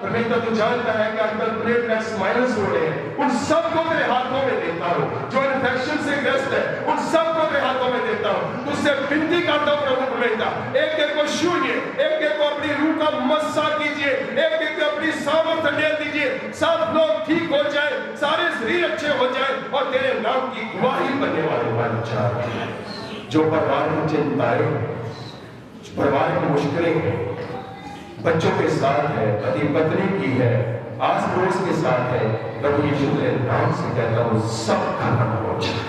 परमेश्वर तू जानता है कि आजकल प्लेटलेट्स माइनस हो रहे हैं, उन सबको तेरे हाथों में देता हूँ। जो इन्फेक्शन से ग्रस्त है, उन सबको तेरे हाथों में देता हूँ। तुझसे विनती करता हूँ प्रभु परमेश्वर, एक को छूइए, एक को अपनी रूह का मस्सा कीजिए, एक को अपनी सामर्थ दे दीजिए, सब लोग ठीक हो जाए, सारे शरीर अच्छे हो जाए और तेरे नाम की गवाही बनने वाले बन जाए। जो परिवार की चिंताएं, परिवार की मुश्किलें हैं, बच्चों के साथ है, पति पत्नी की है, आस पड़ोस के साथ है, प्रभु यीशु के नाम से कहता हूँ सब खत्म हो जाए।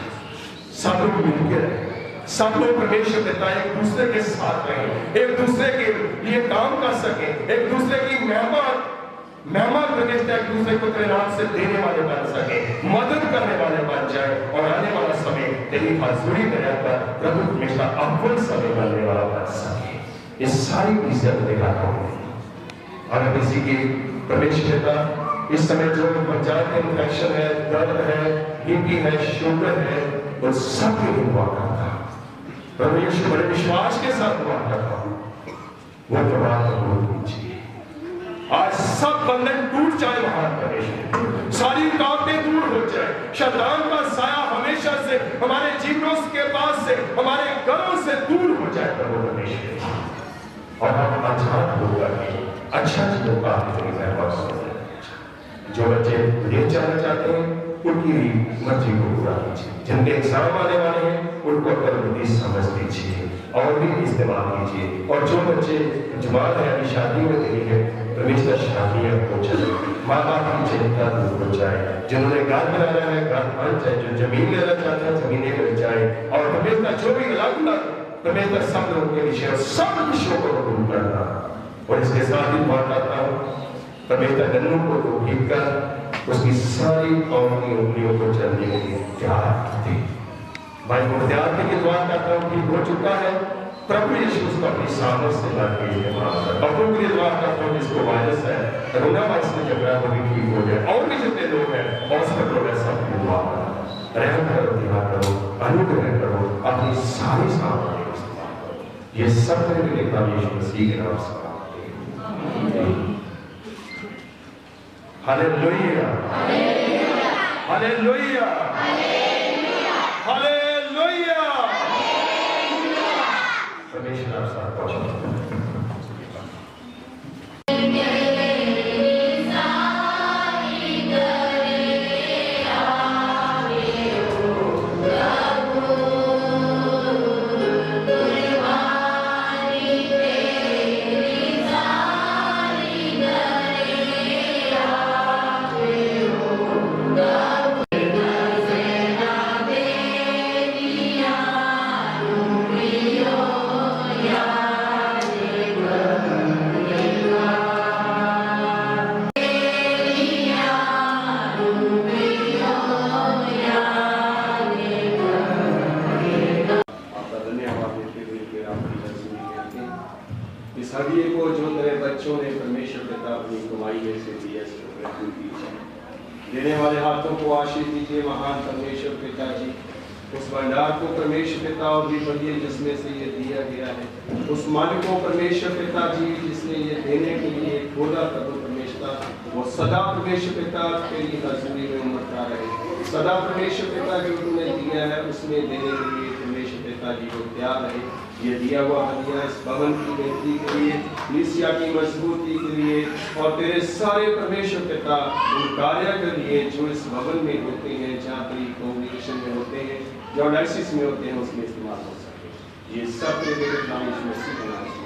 सब लोग मिलकर रहे, सब लोग परमेश्वर पिता एक दूसरे के साथ रहें, एक दूसरे के लिए काम कर सके, एक दूसरे की मेहमान परमेश्वर एक दूसरे को तेरे नाम से देने वाले बन सके, मदद करने वाले बन जाए और आने वाला समय तेरी हजूरी में रहकर प्रभु परमेश्वर अव्वल समय बनने वाला बन सके। ये सारी चीजें दिखाता हूँ। और किसी की परमेश्वर पिता इस समय जो पंचायत में इन्फेक्शन है, दर्द है, बीपी है, शुगर है, वो सब के लिए दुआ करता प्रभु यीशु बड़े विश्वास के साथ दुआ करता हूँ, वो दुआ कबूल कीजिए। आज सब बंधन टूट जाए महान परमेश्वर, सारी रुकावटें दूर हो जाए, शैतान का साया हमेशा से हमारे जीवनों के पास से, हमारे घरों से दूर हो जाए प्रभु परमेश्वर, और हम आजाद होकर अच्छा चीजों का महसूस हो जाए। जो बच्चे विदेश जाना चाहते हैं उनकी मर्जी को पूरा कीजिए, जिनके एग्जाम आने वाले हैं उनको अपनी समझ दीजिए और भी इस्तेमाल कीजिए, और जो बच्चे जवान है, अभी शादी में देरी है, परमेश्वर शादियां हो जाए, माँ बाप की चिंता दूर हो जाए, जिन्होंने घर बनाना है घर बन जाए, जो जमीन लेना चाहते हैं जमीनें मिल जाए, और परमेश्वर जो भी अलग परमेश्वर सब लोगों के विषय सब विषयों को दूर करना। और इसके साथ ही बात आता हूँ परमेश्वर गन्नू को तो ठीक कर उसकी सारी कौमी उंगलियों को चलने के लिए तैयार करते। भाई मुख्तियार के लिए दुआ करता हूँ ठीक हो चुका है, प्रभु यीशु उसको अपनी सामर्थ से ला के इस्तेमाल कर। डॉक्टरों के लिए दुआ करता हूँ जिसको वायरस है, कोरोना वायरस में झगड़ा वो भी ठीक हो जाए, और भी जितने लोग हैं हॉस्पिटलों में सबकी दुआ करो, रहम करो, दया करो, अनुग्रह करो, अपनी सारी सामर्थ्य का इस्तेमाल करो। ये सब करने के लिए प्रभु यीशु मसीह के नाम से हालेलुया, हालेलुया, हालेलुया। परमेश्वर आप साथ पहुंचे। सभी को जो तेरे बच्चों ने परमेश्वर पिता अपनी कमाई में से दिया देने वाले हाथों को आशीष दीजिए महान परमेश्वर पिता जी। उस भंडार को परमेश्वर पिता और भी बढ़िए जिसमें से ये दिया गया है, उस मालिक को परमेश्वर पिता जी जिसने ये देने के लिए खोला प्रभु परमेश्वर, वो सदा परमेश्वर पिता तेरी हजूरी में उमड़ता रहे। सदा परमेश्वर पिता जो तूने दिया है उसमें देने के लिए परमेश्वर पिता जी को तैयार रहे। ये दिया हुआ हदिया इस भवन की बेहतरी के लिए, कलीसिया की मजबूती के लिए, और तेरे सारे परमेश्वर पिता उन कार्य के लिए जो इस भवन में होते हैं, जहाँ तेरी कॉन्ग्रेगेशन में होते हैं, जो डायसिस में होते हैं, उसमें इस्तेमाल हो सके। ये सब तेरे नाम यीशु मसीह के नाम से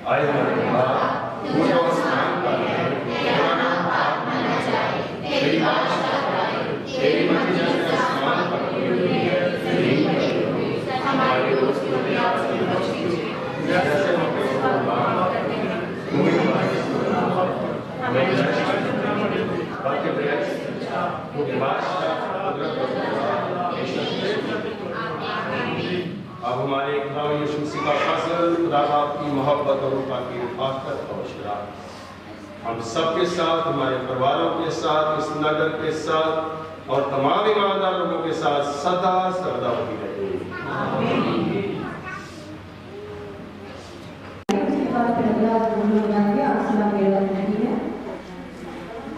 आए हमारे बाप वो जो स्नान करते तेरा नाम पाप माना जाए, तेरी तेरी मर्जी जैसे आसमान पर हुई है जमीन पर भी, हमारे रोज की प्यास की बख्श कीजिए, जैसे हम उसको माफ करते हैं, तुम्हें हमारे हमें बाकी प्रयास के बादशाह अब हमारे खुदा यीशु मसीह का फजल, खुदा बाप की मोहब्बत और उनका की रफ़ाक़त और शराफ़त हम सबके साथ, हमारे परिवारों के साथ, इस नगर के साथ और तमाम ईमानदार लोगों के साथ सदा सर्वदा होती रहेगी।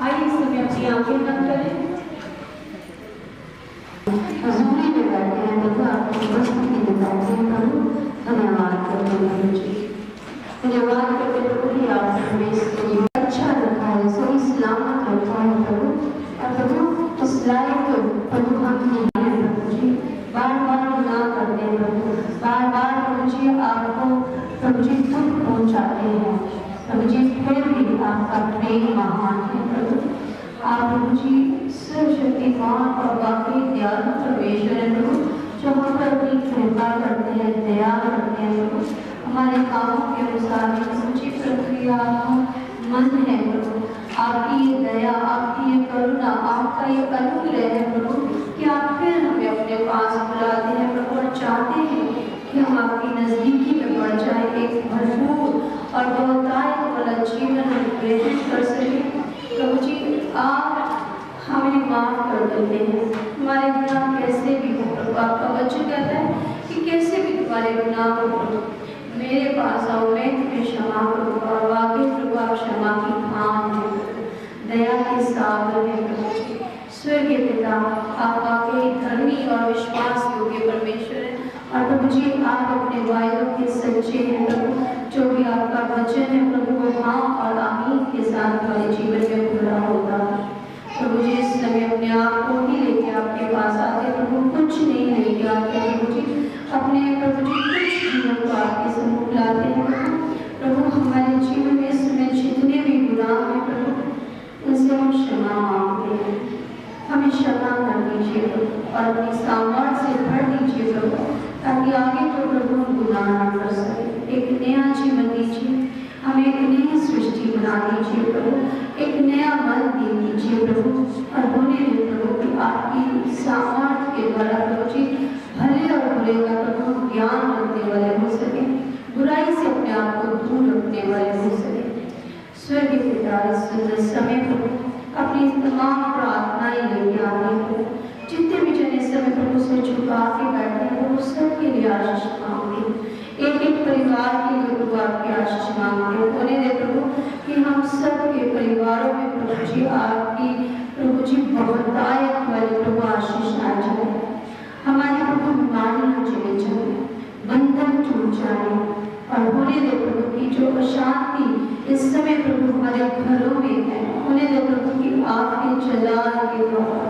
आइए इस समय अपनी आंखें बंद करें। हजूरी में बैठे हैं प्रभु, आपकी उपस्थिति में बैठे हैं प्रभु। धन्यवाद करते हैं प्रभु जी, धन्यवाद करते प्रभु कि आपने हमें इसके लिए अच्छा रखा है, सही सलामत रखा है प्रभु। और प्रभु उस लायक प्रभु हम नहीं हैं प्रभु जी, बार बार गुनाह करते हैं प्रभु, बार बार प्रभु जी आपको प्रभु जी दुख पहुँचाते हैं प्रभु जी, फिर भी आपका प्रेम महान है प्रभु। आप प्रभु जी सर्वशक्तिमान और वाकई दयालु परमेश्वर है प्रभु, जो हम पर अपनी कृपा करते हैं, दया करते हैं प्रभु। हमारे कामों के अनुसार सच्ची प्रक्रिया आपका मन है प्रभु। आपकी ये दया, आपकी ये करुणा, आपका ये अनुग्रह है प्रभु कि आप फिर हमें अपने पास बुलाते हैं प्रभु और चाहते हैं कि हम आपकी नज़दीकी में बढ़ जाए, एक भरपूर और बहुतायत वाला जीवन हम ग्रहण कर सकें प्रभु जी। आप हमें माफ कर देते हैं, हमारे गुनाह कैसे भी हो प्रभु। आपका वचन कहता है कि कैसे भी तुम्हारे गुनाह हो प्रभु, मेरे पास आओ, मैं तुम्हें क्षमा करूँगा। और वाकई प्रभु आप क्षमा की खान हैं, दया के सागर हैं प्रभु जी। स्वर्गीय पिता, आप वाकई धर्मी और विश्वास योग्य परमेश्वर हैं। और प्रभु जी आप अपने वायदों के सच्चे हैं प्रभु, जो भी आपका वचन है प्रभु वो हाँ और आमीन के साथ हमारे जीवन में पूरा होता है प्रभु जी। इस समय अपने आप को ही लेके आपके पास आते प्रभु, कुछ नहीं लेके आते प्रभु जी, अपने प्रभु जी कुछ जीवन को आपके सम्मुख लाते हैं प्रभु। हमारे जीवन में इस समय जितने भी गुनाह हैं प्रभु, उनसे हम क्षमा मांगते हैं, हमें क्षमा कर दीजिए प्रभु और अपनी सामर्थ्य से भर दीजिए प्रभु, ताकि आगे तो प्रभु हम गुनाह न कर सके। एक नया जीवन दीजिए हमें, एक नई सृष्टि बना दीजिए प्रभु, एक नया मन दे दीजिए प्रभु। और होने दे प्रभु कि आपकी सामर्थ्य के द्वारा प्रभु जी भले और बुरे का प्रभु ज्ञान रखने वाले हो सके, बुराई से अपने आप को दूर रखने वाले हो सके। स्वर्गीय पिता, इस सुंदर समय प्रभु अपनी तमाम प्रार्थनाएं लेके आते हैं, जितने भी जन इस समय प्रभु से झुका के बैठे हैं वो सबके लिए आशीष मांगते हैं, एक एक परिवार के लिए प्रभु आपकी आशीष मांगते हैं। बोले दे प्रभु कि हम सबके परिवारों में प्रभु जी आपकी प्रभु जी बहुतायत वाली प्रभु आशीष आ जाए, हमारी प्रभु बीमारियां चले जाए, बंधन टूट जाए। और होने दे प्रभु की जो अशांति इस समय प्रभु हमारे घरों में है, होने दे प्रभु की आपके जलाल के द्वारा,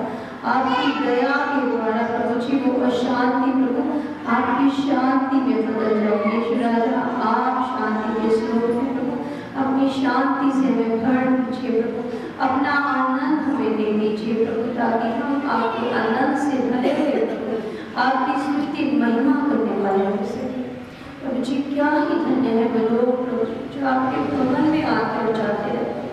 आपकी दया के द्वारा प्रभु जी वो अशांति प्रभु आपकी शांति में बदल जाए। यीशु राजा आप शांति के स्रोत हैं प्रभु, अपनी शांति से हमें भर दीजिए प्रभु, अपना आनंद हमें दे दीजिए प्रभु, ताकि हम आपके आनंद से भरे हुए प्रभु आपकी स्तुति महिमा करने वाले हो सके प्रभु जी। क्या ही धन्य है वो लोग प्रभु जो आपके भवन में आते और जाते रहते हैं।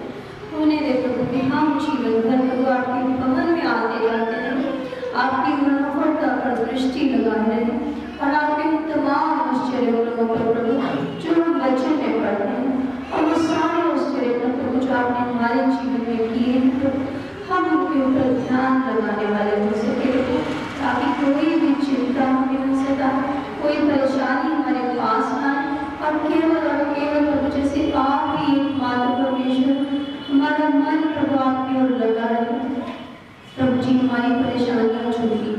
होने दे प्रभु कि हम जीवन भर प्रभु आपके भवन में आते जाते हैं, आपकी मनोहरता पर दृष्टि लगाए रहे और आपके तमाम आश्चर्यों पर प्रभु जो हम वचन में पढ़ते हैं और वो सारे आश्चर्य प्रभु जो आपने हमारे जीवन में किए हैं प्रभु, हम उनके ऊपर ध्यान लगाने वाले हो सके प्रभु, ताकि कोई भी चिंता हमें न सताए, कोई परेशानी हमारे पास ना आए। और केवल प्रभु जैसे आप ही एकमात्र परमेश्वर, हमारा मन प्रभु आपकी ओर लगा रहे प्रभु जी। हमारी परेशानियां छूटी,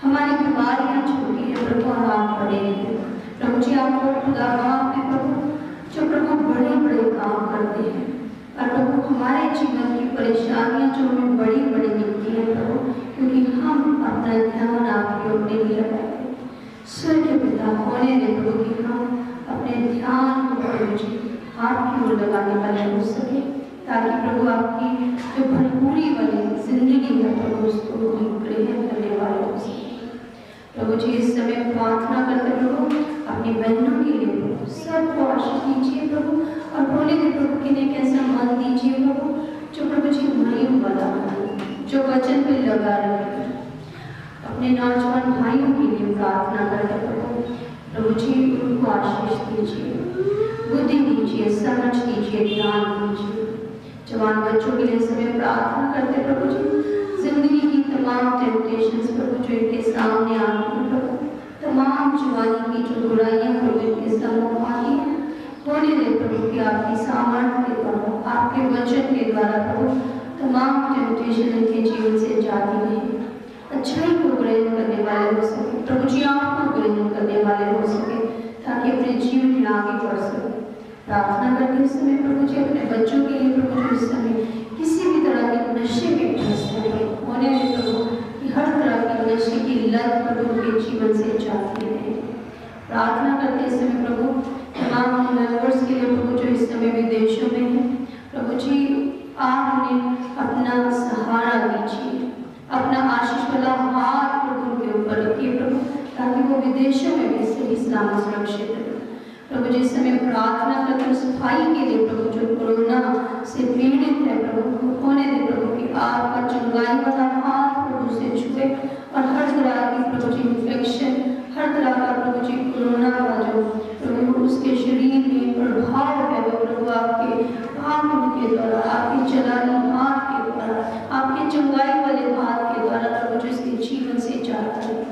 हमारी बीमारियां छूटी है प्रभु, और आप बड़े हैं प्रभु जी। आपको खुदा बाप है प्रभु जो प्रभु बड़े बड़े काम करते हैं, और प्रभु हमारे जीवन की परेशानियां जो हमें बड़ी बड़ी दिखती है प्रभु, क्योंकि हम अपना ध्यान आपकी ओर नहीं लगाते। स्वर्गीय पिता, होने दे प्रभु कि हम अपने ध्यान को प्रभु जी आपकी ओर लगाने वाले हो सके, ताकि प्रभु आपकी जो भरपूरी वाली जिंदगी है प्रभु उसको ग्रहण करने वाले हो सके प्रभु जी। इस समय प्रार्थना करते प्रभु अपनी बहनों के लिए प्रभु सबको आशीष दीजिए प्रभु, और बोले दे प्रभु कि ने कैसा मन दीजिए प्रभु जो प्रभु जी महिम वाला जो वचन पे लगा रहे। अपने नौजवान भाइयों के लिए प्रार्थना करते प्रभु जी उनको आशीष दीजिए, बुद्धि दीजिए, समझ दीजिए, ज्ञान दीजिए जवान बच्चों के लिए समय प्रार्थना करते प्रभु जी, जिंदगी की तमाम टेम्पटेशंस प्रभु जो इनके सामने आती हैं प्रभु, तमाम जवानी की जो बुराइयां प्रभु इनके सम्मुख आती हैं, होने दे प्रभु कि आपकी सामर्थ्य के द्वारा, आपके वचन के द्वारा प्रभु तमाम टेम्पटेशन इनके जीवन से जाती रहे, अच्छाई को ग्रहण करने वाले हो सके प्रभु जी, आपको ग्रहण करने वाले हो सके, ताकि अपने जीवन में आगे बढ़ सके। प्रार्थना करते इस समय प्रभु जी अपने बच्चों के लिए प्रभु जी, इस समय किसी भी तरह के नशे के ग्रस्त होने में प्रभु कि हर तरह की नशे की लत प्रभु के जीवन से जाती रहे। प्रार्थना करते इस समय प्रभु तमाम मेंबर्स के लिए प्रभु जो इस समय विदेशों में हैं प्रभु जी, आप उन्हें अपना सहारा दीजिए, अपना आशीष वाला हाथ प्रभु के ऊपर रखिए प्रभु, ताकि वो विदेशों में भी सही सलामत सुरक्षित रहे प्रभु। जिस समय प्रार्थना करते सफाई के लिए प्रभु जो कोरोना से पीड़ित है प्रभु, होने दे प्रभु कि आपका चंगाई वाला हाथ प्रभु से छुए और हर तरह की प्रभु जी इन्फेक्शन, हर तरह का प्रभु जी कोरोना का जो प्रभु उसके शरीर में प्रभाव है वो प्रभु आपके आंखों के द्वारा, आपके चलानी हाथ के द्वारा, आपके चंगाई वाले हाथ के द्वारा प्रभु जो इसके जीवन से जाता है।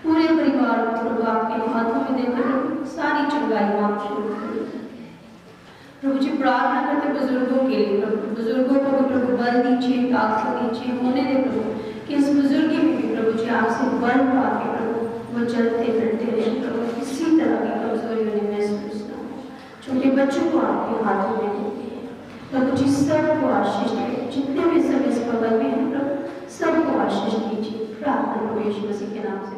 पूरे परिवार को प्रभु आपके हाथों में देकर प्रभु सारी चंगाई आप शुरू करें प्रभु जी। प्रार्थना करते बुजुर्गों के लिए प्रभु, बुजुर्गों को भी प्रभु बल दीजिए, ताकत दीजिए, होने दे प्रभु कि इस बुजुर्गी में भी प्रभु जी आपसे बल पाके प्रभु वो चलते फिरते रहे प्रभु, किसी तरह की कमजोरी उन्हें महसूस न हो। छोटे बच्चों को आपके हाथों में देते हैं प्रभु जी, सबको आशीष दे, जितने भी सब इस बगल में हैं प्रभु सबको आशीष दीजिए। प्रार्थना प्रभु यीशु मसीह के नाम से।